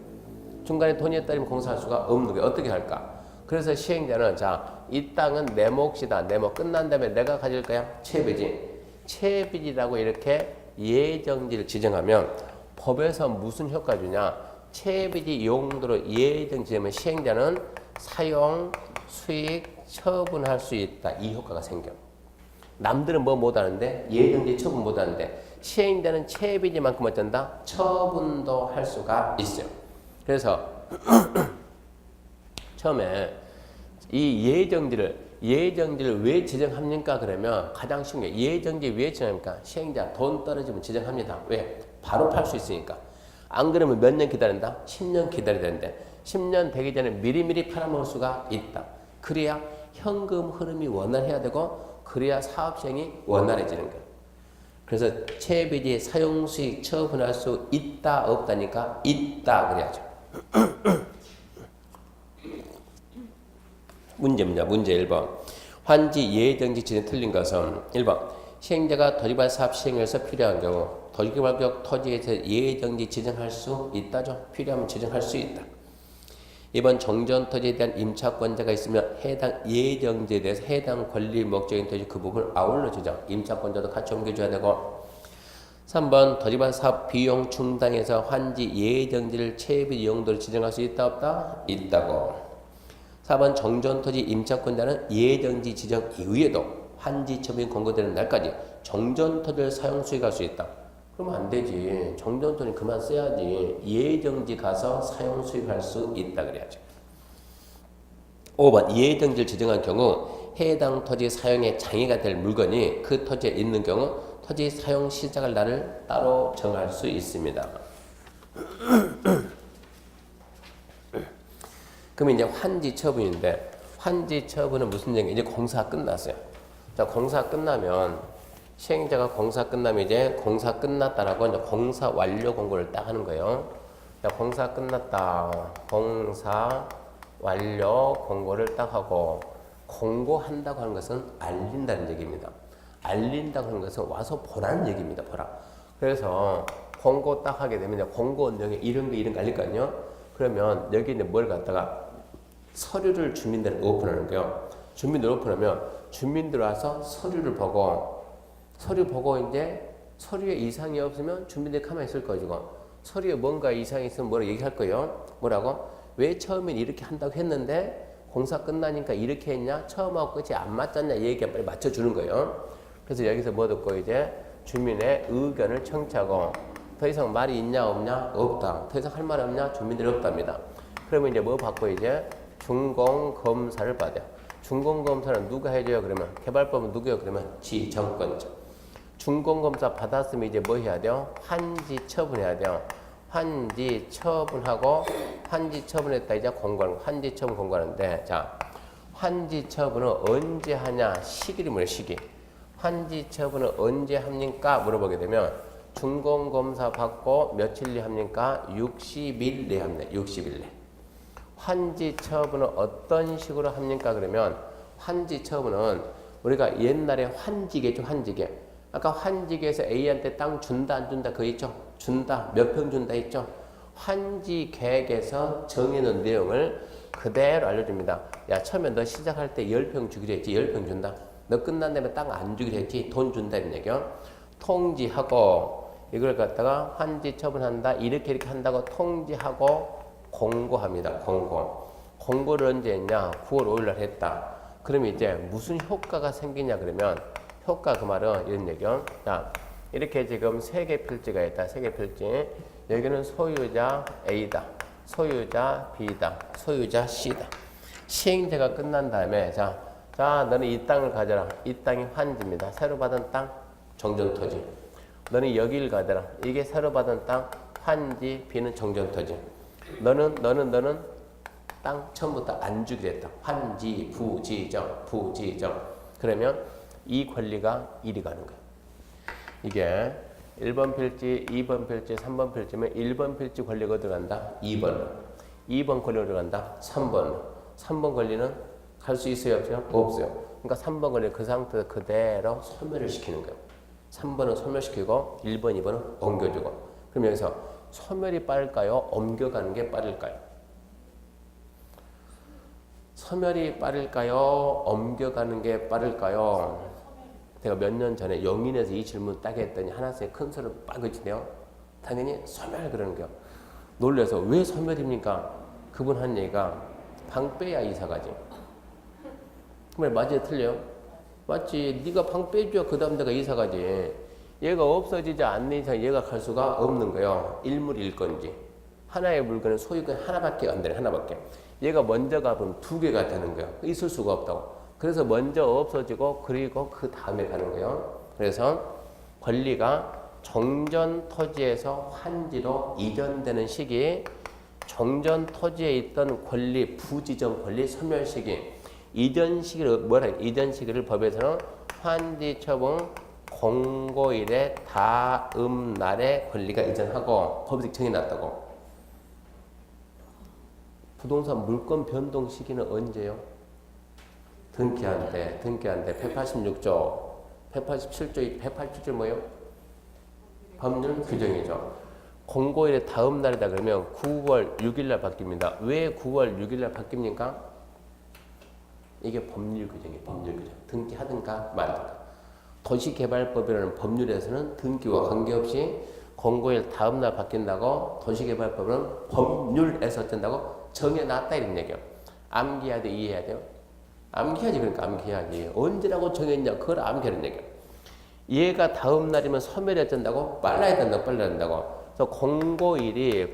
Speaker 1: 중간에 돈이 떨어지면 공사할 수가 없는 거예요. 어떻게 할까? 그래서 시행자는 자, 이 땅은 내 몫이다. 내 몫 끝난 다음에 내가 가질 거야? 채비지. 채비지라고 이렇게 예정지를 지정하면 법에서 무슨 효과 주냐? 채비지 용도로 예정 지으면 시행자는 사용, 수익, 처분할 수 있다. 이 효과가 생겨. 남들은 뭐 못하는데 예정지 처분 못하는데 시행자는 채비지만큼 어쩐다? 처분도 할 수가 있어요. 그래서 처음에 이 예정지를 왜 지정합니까? 그러면 가장 쉬운 게 예정지 왜 지정합니까? 시행자 돈 떨어지면 지정합니다. 왜? 바로 팔 수 있으니까. 안 그러면 몇 년 기다린다? 10년 기다려야 되는데 10년 되기 전에 미리미리 팔아먹을 수가 있다. 그래야 현금 흐름이 원활해야 되고 그래야 사업 시행이 원활해지는 거예요. 그래서 채비지 사용수익 처분할 수 있다 없다니까 있다 그래야죠. 문제 1번. 환지 예정지 지정 틀린 것은 1번. 시행자가 도지발 사업 시행에서 필요한 경우 도지개발구역 토지에서 예정지 지정할 수 있다죠. 필요하면 지정할 수 있다. 2번 정전 토지에 대한 임차권자가 있으면 해당 예정지에 대해서 해당 권리 목적인 토지 그 부분을 아울러 주장. 임차권자도 같이 옮겨줘야 되고. 3번 도지발 사업 비용 충당해서 환지 예정지를 채비 용도로 지정할 수 있다 없다? 있다고. 4번 정전토지 임차권자는 예정지 지정 이후에도 환지 처분이 권고되는 날까지 정전토지를 사용 수익할 수 있다. 그러면 안 되지. 정전토지 그만 써야지. 예정지 가서 사용 수익할 수 있다 그래야죠. 5번 예정지를 지정한 경우 해당 토지 사용에 장애가 될 물건이 그 토지에 있는 경우 토지 사용 시작할 날을 따로 정할 수 있습니다. 그럼 이제 환지 처분인데 환지 처분은 무슨 얘기? 이제 공사 끝났어요. 자, 공사 끝나면 시행자가 공사 끝나면 이제 공사 끝났다라고 이제 공사 완료 공고를 딱 하는 거예요. 자, 공사 끝났다. 공사 완료 공고를 딱 하고 공고한다고 하는 것은 알린다는 얘기입니다. 알린다고 하는 것은 와서 보라는 얘기입니다. 보라. 그래서 공고 딱 하게 되면 이제 공고 내용에 이런 거 알릴거든요. 그러면 여기 이제 뭘 갖다가 서류를 주민들에 오픈하는 거예요. 주민들 오픈하면 주민들 와서 서류 보고 이제 서류에 이상이 없으면 주민들이 가만히 있을 거죠. 서류에 뭔가 이상이 있으면 뭐라고 얘기할 거예요. 뭐라고? 왜 처음엔 이렇게 한다고 했는데 공사 끝나니까 이렇게 했냐? 처음하고 끝이 안 맞잖냐? 얘기가 빨리 맞춰주는 거예요. 그래서 여기서 뭐 듣고 이제 주민의 의견을 청취하고 더 이상 말이 있냐 없냐? 없다. 더 이상 할 말 없냐? 주민들이 없답니다. 그러면 이제 뭐 받고 이제 준공검사를 받아요. 준공검사는 누가 해줘요? 그러면 개발법은 누구요? 그러면 지정권자. 준공검사 받았으면 이제 뭐 해야 돼요? 환지 처분해야 돼요. 환지 처분하고 환지 처분했다 이제 공고하는 거. 환지 처분 공고하는데 자 환지 처분은 언제 하냐 시기를 물어요. 시기. 환지 처분은 언제 합니까? 물어보게 되면 준공검사 받고 며칠 내에 합니까? 60일 내에 합니다. 60일 내. 환지 처분은 어떤 식으로 합니까? 그러면 환지 처분은 우리가 옛날에 환지계죠. 환지계. 아까 환지계에서 A한테 땅 준다 안 준다 그거 있죠? 준다. 몇 평 준다 있죠? 환지 계획에서 정해놓은 내용을 그대로 알려줍니다. 야 처음에 너 시작할 때 10평 주기로 했지. 10평 준다. 너 끝난 다음에 땅 안 주기로 했지. 돈 준다 이런 얘기요. 통지하고 이걸 갖다가 환지 처분한다. 이렇게 한다고 통지하고 공고합니다. 공고. 공고를 언제 했냐? 9월 5일 날 했다. 그럼 이제 무슨 효과가 생기냐 그러면 효과 그 말은 이런 얘기요. 자, 이렇게 지금 3개 필지가 있다. 3개 필지. 여기는 소유자 A다. 소유자 B다. 소유자 C다. 시행제가 끝난 다음에 자, 너는 이 땅을 가져라. 이 땅이 환지입니다. 새로 받은 땅 정전토지. 너는 여기를 가져라. 이게 새로 받은 땅 환지, B는 정전토지. 너는 땅 처음부터 안 주기로 했다. 환지, 부지정. 그러면 이 권리가 이리 가는 거예요. 이게 1번 필지, 2번 필지, 3번 필지면 1번 필지 권리가 들어간다. 2번으로. 2번 권리가 들어간다. 3번으로. 3번 권리는 갈 수 있어요? 없어요? 없어요. 그러니까 3번 권리 그 상태에서 그대로 소멸을 시키는 거예요. 3번은 소멸시키고 1번, 2번은 옮겨주고. 그럼 여기서 소멸이 빠를까요? 옮겨가는 게 빠를까요? 소멸이 빠를까요? 옮겨가는 게 빠를까요? 제가 몇 년 전에 영인에서 이 질문 딱 했더니 하나씩 큰 소리를 빡 그치네요. 당연히 소멸 그러는 거예요. 놀라서 왜 소멸입니까? 그분 한 얘기가 방 빼야 이사 가지. 그 말 맞아요? 틀려요? 맞지. 네가 방 빼줘야 그 다음 내가 이사 가지. 얘가 없어지지 않는 이상 얘가 갈 수가 없는 거예요. 일물일건지. 하나의 물건은 소유권 하나밖에 안 되네. 하나밖에. 얘가 먼저 가면 2개가 되는 거예요. 있을 수가 없다고. 그래서 먼저 없어지고 그리고 그 다음에 가는 거예요. 그래서 권리가 정전 토지에서 환지로 이전되는 시기, 정전 토지에 있던 권리, 부지정 권리 소멸 시기, 이전 시기를 이전 시기를 법에서는 환지 처분 공고일의 다음 날에 권리가 이전하고 법에서 정해놨다고. 부동산 물권 변동 시기는 언제요? 등기한 때 186조, 187조 뭐예요? 법률 규정이죠. 공고일의 다음 날이다 그러면 9월 6일 날 바뀝니다. 왜 9월 6일 날 바뀝니까? 이게 법률 규정이에요. 법률 규정. 등기하든가 말든가. 도시개발법이라는 법률에서는 등기와 관계없이 공고일 다음 날 바뀐다고 도시개발법은 법률에서 어쩐다고 정해놨다 이런 얘기예요. 암기해야 돼, 이해해야 돼요? 암기해야지. 그러니까 암기해야지. 언제라고 정했냐 그걸 암기하는 얘기예요. 얘가 다음 날이면 소멸이 어쩐다고? 빨라야 된다고. 빨라야 된다고. 그래서 공고일이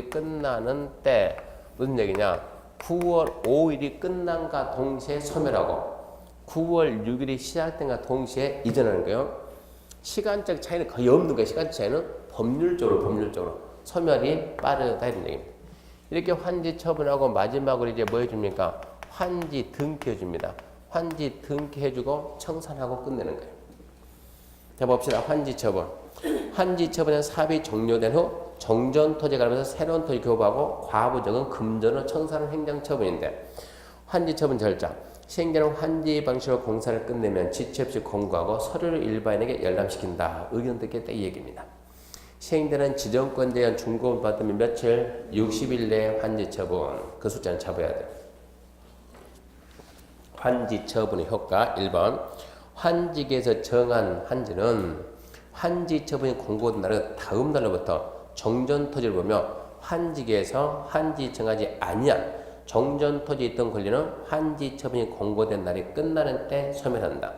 Speaker 1: 끝나는 때 무슨 얘기냐? 9월 5일이 끝난과 동시에 소멸하고 9월 6일이 시작된과 동시에 이전하는 거예요. 시간적 차이는 거의 없는 거예요. 시간적 차이는 법률적으로 소멸이 빠르다 이런 얘기입니다. 이렇게 환지 처분하고 마지막으로 이제 뭐 해줍니까? 환지 등기해줍니다. 환지 등기해주고 청산하고 끝내는 거예요. 자 봅시다. 환지 처분. 환지 처분은 사업이 종료된 후 정전 토지에 가면서 새로운 토지 교부하고 과부적은 금전을 청산하는 행정처분인데 환지 처분 절차. 시행자는 환지 방식으로 공사를 끝내면 지체 없이 공고하고 서류를 일반인에게 열람시킨다. 의견 듣겠다 이 얘기입니다. 시행되는 지정권자에 의한 준공을 받으면 며칠? 60일 내에 환지 처분. 그 숫자는 잡아야 돼요. 환지 처분의 효과 1번. 환지계에서 정한 환지는 환지 처분이 공고된 날의 다음 날로부터 정전 토지를 보며 환지계에서 환지 정하지 아니한 정전 토지에 있던 권리는 환지 처분이 공고된 날이 끝나는 때 소멸한다.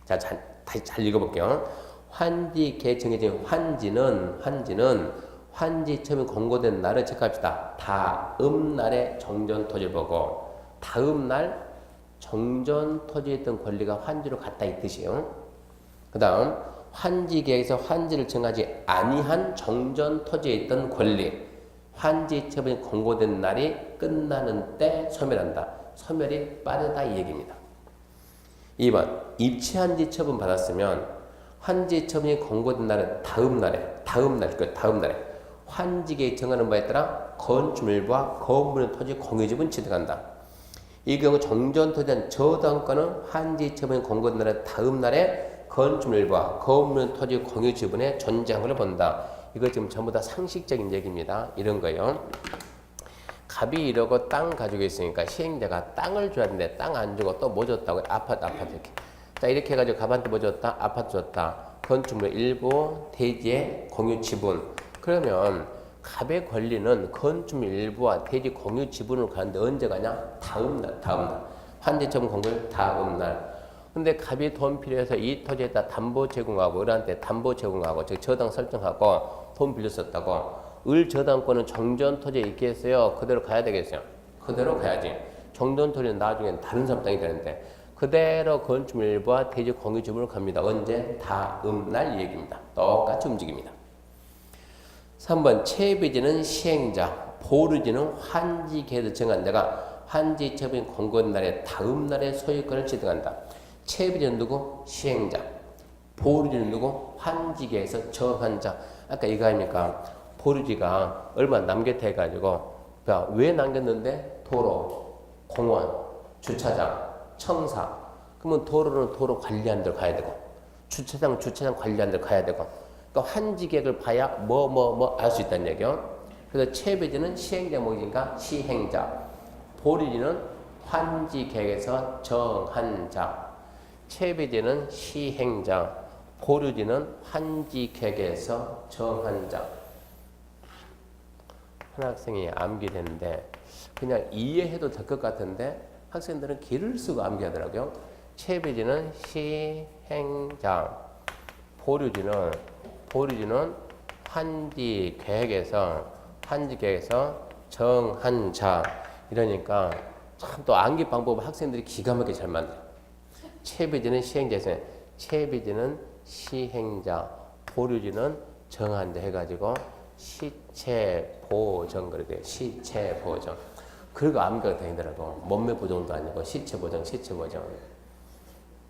Speaker 1: 자, 다시 잘 읽어볼게요. 환지계에 정해진 환지는 환지 처분이 공고된 날을 체크합시다. 다음 날에 정전 토지를 보고 다음 날 정전 토지에 있던 권리가 환지로 갔다 이 뜻이에요. 그 다음 환지계획에서 환지를 정하지 아니한 정전 토지에 있던 권리, 환지 처분이 공고된 날이 끝나는 때 소멸한다. 소멸이 빠르다 이 얘기입니다. 2번 입치환지 처분 받았으면 환지 처분이 공고된 날은 다음 날에 환지계획 정하는 바에 따라 건축물과 건물의 토지 공유지분 취득한다. 이 경우 정전토지한 저당권은 환지 처분이 공고된 날의 다음 날에 건축물과 건물 토지 공유 지분의 존재한 걸 본다. 이거 지금 전부 다 상식적인 얘기입니다. 이런 거요. 갑이 이러고 땅 가지고 있으니까 시행자가 땅을 줘야 되는데 땅 안 주고 또 뭐 줬다고? 아파트 이렇게. 자 이렇게 해가지고 갑한테 뭐 줬다? 아파트 줬다. 건축물 일부 대지의 공유 지분. 그러면 갑의 권리는 건축물 일부와 대지 공유 지분으로 가는데 언제 가냐? 다음 날. 환지처분 공고일 다음 날. 근데 갑이 돈 필요해서 이 토지에다 담보 제공하고 을한테 담보 제공하고 즉 저당 설정하고 돈 빌렸었다고. 을 저당권은 정전 토지에 있겠어요? 그대로 가야 되겠어요? 그대로 가야지. 정전 토지는 나중에 다른 사람 땅이 되는데 그대로 건축물 일부와 대지 공유 지분으로 갑니다. 언제? 다음 날 이 얘기입니다. 똑같이 움직입니다. 3번 채비지는 시행자, 보류지는 환지계획에서 정한 자가 환지 처분이 공고된 날에 다음 날에 소유권을 취득한다. 채비지는 누구? 시행자. 보류지는 누구? 환지계획에서 정한 자. 아까 이거 아닙니까? 보류지가 얼마 남겼다 해가지고 그러니까 왜 남겼는데? 도로, 공원, 주차장, 청사. 그러면 도로는 도로 관리하는 데로 가야 되고 주차장 관리하는 데로 가야 되고 그러니까 환지계획을 봐야 뭐 알 수 있다는 얘기요. 그래서 채비지는 시행자 목이니까 시행자. 보류지는 환지계획에서 정한 자. 채비지는 시행자. 보류지는 환지계획에서 정한 자. 한 학생이 암기되는데 그냥 이해해도 될 것 같은데 학생들은 길을 쓰고 암기하더라고요. 채비지는 시행자. 보류지는 환지계획에서 정한 자. 이러니까 참 또 암기 방법을 학생들이 기가 막히게 잘 만들어요. 채비지는 시행자에서 채비지는 시행자, 보류지는 정한 자 해가지고 시체보정 그래요. 시체보정. 그리고 암기가 되더라고. 몸매 보정도 아니고 시체보정.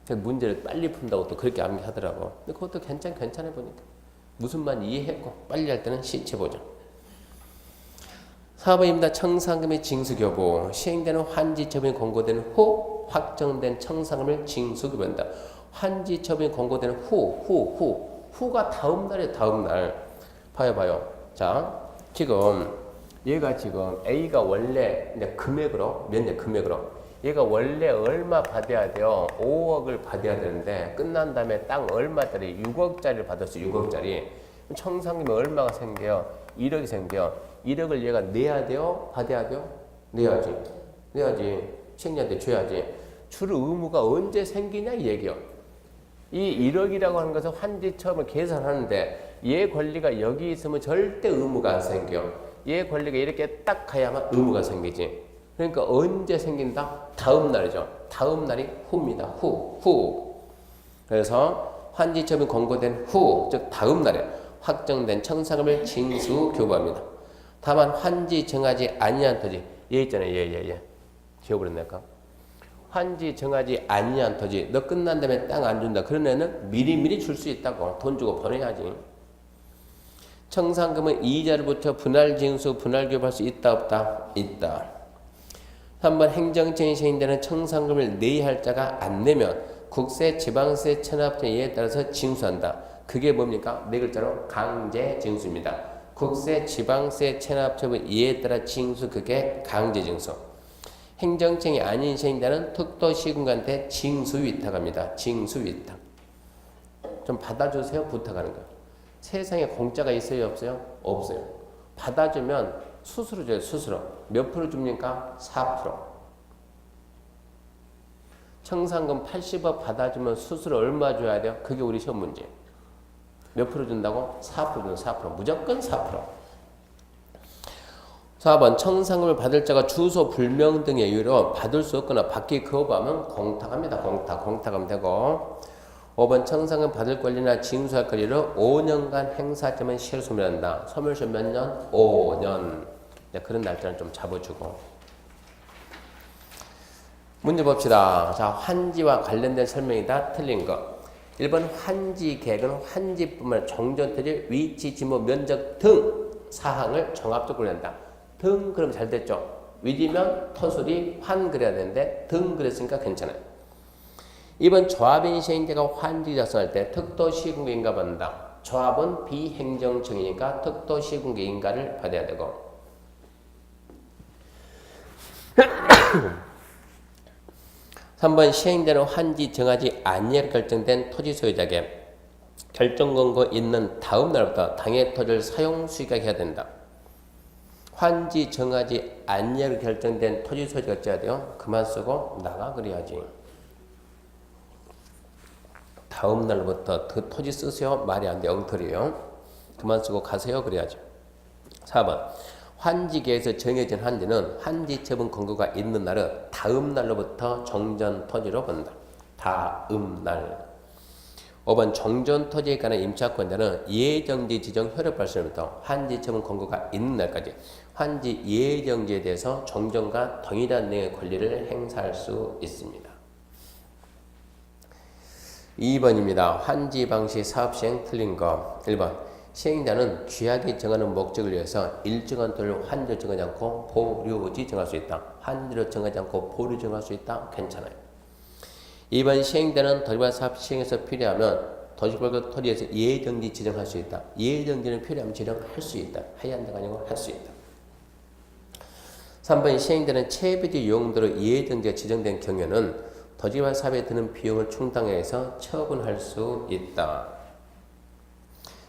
Speaker 1: 문제를 빨리 푼다고 또 그렇게 암기하더라고. 근데 그것도 괜찮아 보니까. 무슨 말 이해했고 빨리 할 때는 시체보정. 4번입니다. 청산금의 징수교부. 시행되는 환지처분이 공고되는 후 확정된 청산금을 징수교부한다. 환지처분이 공고되는 후가 다음 날에 다음 날. 봐요. 자, 지금 얘가 지금 A가 원래 금액으로 얘가 원래 얼마 받아야 돼요? 5억을 받아야 되는데 끝난 다음에 땅 얼마짜리 6억짜리를 받았어요. 6억짜리. 청산금이 얼마가 생겨요? 1억이 생겨요. 1억을 얘가 내야 돼요? 받아야 돼요? 내야지. 시행자한테 줘야지. 줄 의무가 언제 생기냐 이 얘기요. 이 1억이라고 하는 것은 환지처분을 계산하는데 얘 권리가 여기 있으면 절대 의무가 안 생겨. 얘 권리가 이렇게 딱 가야만 의무가 생기지. 그러니까 언제 생긴다? 다음 날이죠. 다음 날이 후입니다. 후. 그래서 환지처분이 공고된 후, 즉 다음 날에 확정된 청산금을 징수교부합니다. 다만 환지 정하지 아니한 토지 얘 있잖아요. 얘. 지워버렸네까? 환지 정하지 아니한 토지 너 끝난 다음에 땅 안 준다. 그런 애는 미리미리 줄 수 있다고. 돈 주고 보내야지. 청산금은 이자를 붙여 분할징수, 분할교부할 수 있다 없다? 있다. 3번 행정청이 시행되는 청산금을 내야 할 자가 안 내면 국세, 지방세, 체납세 이에 따라서 징수한다. 그게 뭡니까? 네 글자로 강제징수입니다. 국세, 지방세, 체납처분 이에 따라 징수 그게 강제징수. 행정청이 아닌 시행자는 특도시군한테 징수위탁합니다. 징수위탁. 좀 받아주세요 부탁하는 거예요. 세상에 공짜가 있어요 없어요? 없어요. 받아주면 수수료 줘요. 수수료. 몇 프로 줍니까? 4%. 청산금 80억 받아주면 수수료 얼마 줘야 돼요? 그게 우리 시험 문제. 몇 프로 준다고? 4% 준다. 4%. 무조건 4%. 4번 청산금을 받을 자가 주소 불명 등의 이유로 받을 수 없거나 받기 거부하면 공탁합니다. 공탁하면 되고 5번 청산금 받을 권리나 징수할 권리를 5년간 행사하자면 시효를 소멸한다. 소멸시 몇 년? 5년. 그런 날짜는 좀 잡아주고. 문제 봅시다. 자, 환지와 관련된 설명이다. 틀린 거. 1번 환지 계획은 환지뿐만 아니라 종전토지 위치, 지목, 면적 등 사항을 종합적으로 한다. 등 그러면 잘 됐죠. 위디면 터술이 환 그래야 되는데 등 그랬으니까 괜찮아요. 2번 조합인 시행자가 환지 작성할 때 특도시군계 인가 받는다. 조합은 비행정청이니까 특도시군계 인가를 받아야 되고 3번 시행자는 환지 정하지 아니하게 결정된 토지 소유자에게 결정 권고 있는 다음 날부터 당해 토지를 사용 수익하게 해야 된다. 환지 정하지 아니하게 결정된 토지 소유자가 어찌해야 돼요? 그만 쓰고 나가 그래야지. 다음 날부터 그 토지 쓰세요? 말이 안 돼. 엉터리예요. 그만 쓰고 가세요? 그래야죠. 4번 환지계에서 정해진 환지는 환지 처분 권고가 있는 날은 다음 날로부터 종전 토지로 본다. 다음 날. 5번 종전 토지에 관한 임차권자는 예정지 지정 효력 발생부터 환지 처분 권고가 있는 날까지 환지 예정지에 대해서 종전과 동일한 내용의 권리를 행사할 수 있습니다. 2번입니다. 환지 방식 사업 시행 틀린 거. 1번 시행자는 취하기 정하는 목적을 위해서 일정한 돈을 환지로 정하지 않고 보류지 정할 수 있다. 환지로 정하지 않고 보류 정할 수 있다. 괜찮아요. 2번 시행자는 도시개발 사업 시행에서 필요하면 도시개발 토지에서 예정지 지정할 수 있다. 예정지는 필요하면 지정할 수 있다. 해야 한다가 아니고 할 수 있다. 3번 시행자는 채비지 용도로 예정지가 지정된 경우에는 도시개발 사업에 드는 비용을 충당해서 처분할 수 있다.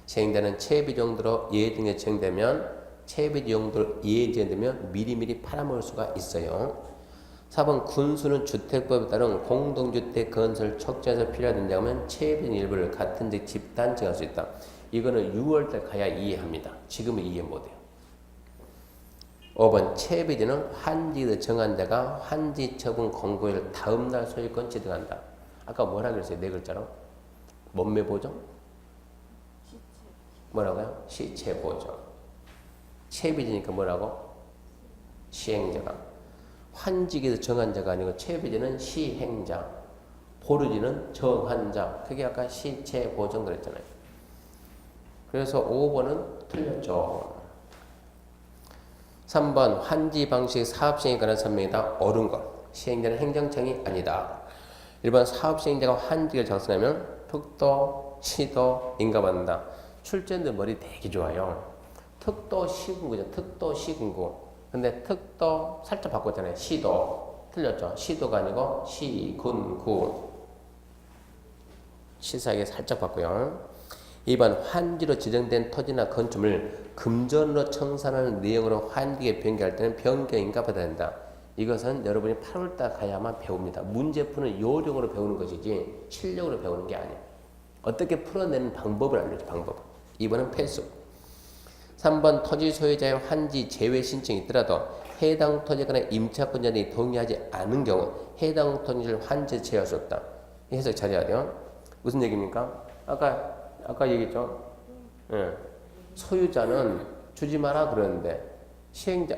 Speaker 1: 시행자는 채비 용도로 예정에 지정되면 채비 용도로 예정되면 미리미리 팔아먹을 수가 있어요. 4번 군수는 주택법에 따른 공동주택 건설 촉진해서 필요하다고 하면 채비 일부를 같은 집 집단 정할 수 있다. 이거는 6월달 가야 이해합니다. 지금은 이해 못해요. 5번 채비지는 환지에서 정한 자가 환지 처분 권고일 다음날 소유권 지정한다. 아까 뭐라 그랬어요? 네 글자로? 몸매 보정? 뭐라고요? 시체 보정. 채비지니까 뭐라고? 시행자가. 환지에서 정한 자가 아니고 채비지는 시행자. 보류지는 정한 자. 그게 아까 시체 보정 그랬잖아요. 그래서 5번은 틀렸죠. 3번 환지 방식 사업 시행에 관한 설명이다. 옳은 것. 시행자는 행정청이 아니다. 1번 사업 시행자가 환지를 작성하면 특도, 시도 인가받는다. 출제인들 머리 되게 좋아요. 특도 시군구죠. 특도 시군구. 근데 특도 살짝 바꿨잖아요. 시도. 틀렸죠. 시도가 아니고 시군구. 시사하게 살짝 바꾸요. 2번 환지로 지정된 토지나 건축물 금전으로 청산하는 내용으로 환지에 변경할 때는 변경인가 받아야 된다. 이것은 여러분이 8월달 가야만 배웁니다. 문제 푸는 요령으로 배우는 것이지 실력으로 배우는 게 아니에요. 어떻게 풀어내는 방법을 알려줘. 방법. 2번은 패스. 3번 토지 소유자의 환지 제외 신청이 있더라도 해당 토지에 관한 임차권자들이 동의하지 않은 경우 해당 토지를 환지에 제외할 수 없다. 이 해석 잘해야 돼요. 무슨 얘기입니까? 아까 얘기했죠. 예. 소유자는 주지 마라 그러는데 시행자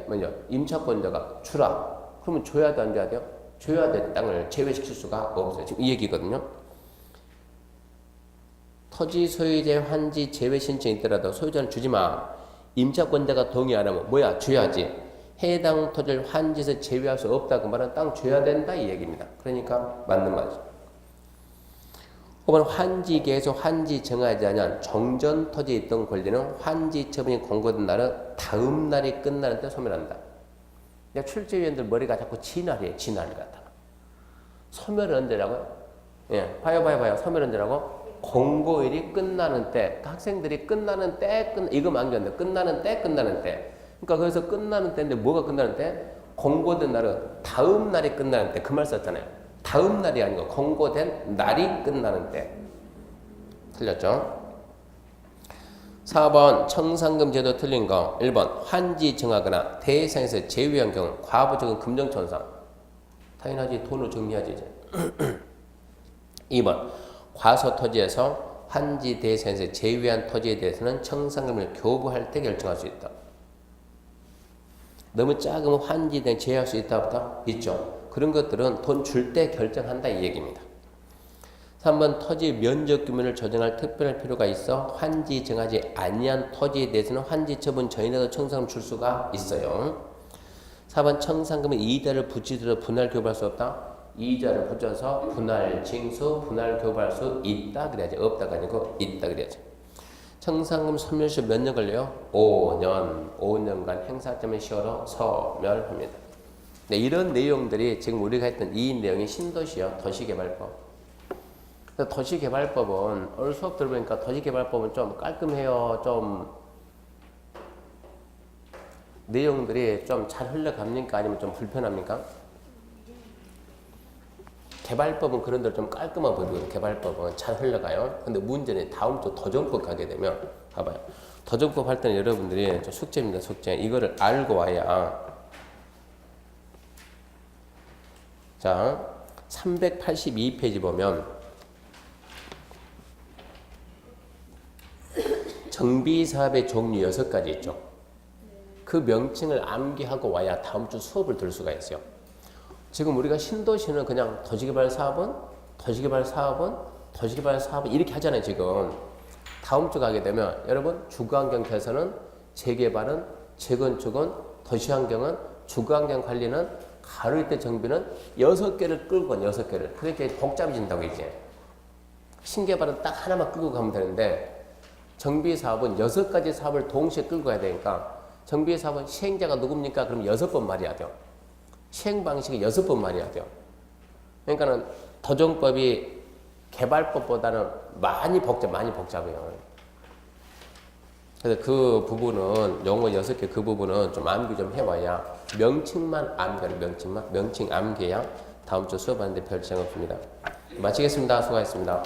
Speaker 1: 임차권자가 주라. 그러면 줘야 돼, 안 줘야 돼요? 줘야 돼. 땅을 제외시킬 수가 없어요. 지금 이 얘기거든요. 토지 소유자의 환지 제외 신청이 있더라도 소유자는 주지 마. 임차권자가 동의 안 하면 뭐야? 줘야지. 해당 토지를 환지에서 제외할 수 없다. 그 말은 땅 줘야 된다 이 얘기입니다. 그러니까 맞는 말이죠. 5번 환지계에서 환지 정하지 않은 종전 토지에 있던 권리는 환지 처분이 공고된 날은 다음 날이 끝나는 때 소멸한다. 출제위원들 머리가 자꾸 지날이에요. 지날 같아. 소멸은 언제라고요? 예, 봐요. 소멸은 언제라고? 공고일이 끝나는 때, 학생들이 끝나는 때, 이거 만졌는데 끝나는 때. 그러니까 거기서 끝나는 때인데 뭐가 끝나는 때? 공고된 날은 다음 날이 끝나는 때. 그 말 썼잖아요. 다음 날이 아니고 공고된 날이 끝나는 때. 틀렸죠? 4번 청산금 제도 틀린 거. 1번 환지 정하거나 대상에서 제외한 경우 과부적은 금정청산. 당연하지. 돈을 정리하지 이제. 2번 과소 토지에서 환지 대상에서 제외한 토지에 대해서는 청산금을 교부할 때 결정할 수 있다. 너무 작으면 환지 등 제외할 수 있다 없다? 있죠. 그런 것들은 돈 줄 때 결정한다 이 얘기입니다. 3번 토지 면적 규모를 조정할 특별할 필요가 있어 환지 정하지 아니한 토지에 대해서는 환지 처분 전이라도 청산금 줄 수가 있어요. 4번 청산금은 이자를 붙이더라도 분할 교부할 수 없다. 이자를 붙여서 분할 징수, 분할 교부할 수 있다 그래야지. 없다가 아니고 있다 그래야지. 청산금 소멸시 몇 년 걸려요? 5년. 5년간 행사점의 시효로 소멸합니다. 네, 이런 내용들이 지금 우리가 했던 이 내용이 신도시요. 도시개발법. 도시개발법은 오늘 수업 들어보니까 도시개발법은 좀 깔끔해요. 좀 내용들이 좀 잘 흘러갑니까? 아니면 좀 불편합니까? 개발법은 그런 대로 좀 깔끔한 법이거든요. 개발법은 잘 흘러가요. 근데 문제는 다음 주 도정법 가게 되면 봐봐요. 도정법 할 때는 여러분들이 숙제입니다. 숙제. 이거를 알고 와야 자 382페이지 보면 정비사업의 종류 6가지 있죠. 그 명칭을 암기하고 와야 다음 주 수업을 들을 수가 있어요. 지금 우리가 신도시는 그냥 도시개발사업은 이렇게 하잖아요. 지금 다음 주 가게 되면 여러분 주거환경 개선은, 재개발은, 재건축은, 도시환경은, 주거환경 관리는, 가로일대 정비는 6개를 끌고 간 6개를. 그러니까 복잡해진다고 이제. 신개발은 딱 하나만 끌고 가면 되는데 정비사업은 6가지 사업을 동시에 끌고 가야 되니까 정비사업은 시행자가 누굽니까? 그럼 6번 말해야 돼요. 시행 방식이 6번 말해야 돼요. 그러니까는 도정법이 개발법보다는 많이 복잡해요. 그래서 그 부분은 용어 6개 그 부분은 좀 암기 좀 해와야 명칭만 암기하는 명칭 암기해야 다음 주 수업하는데 별 지장 없습니다. 마치겠습니다. 수고하셨습니다.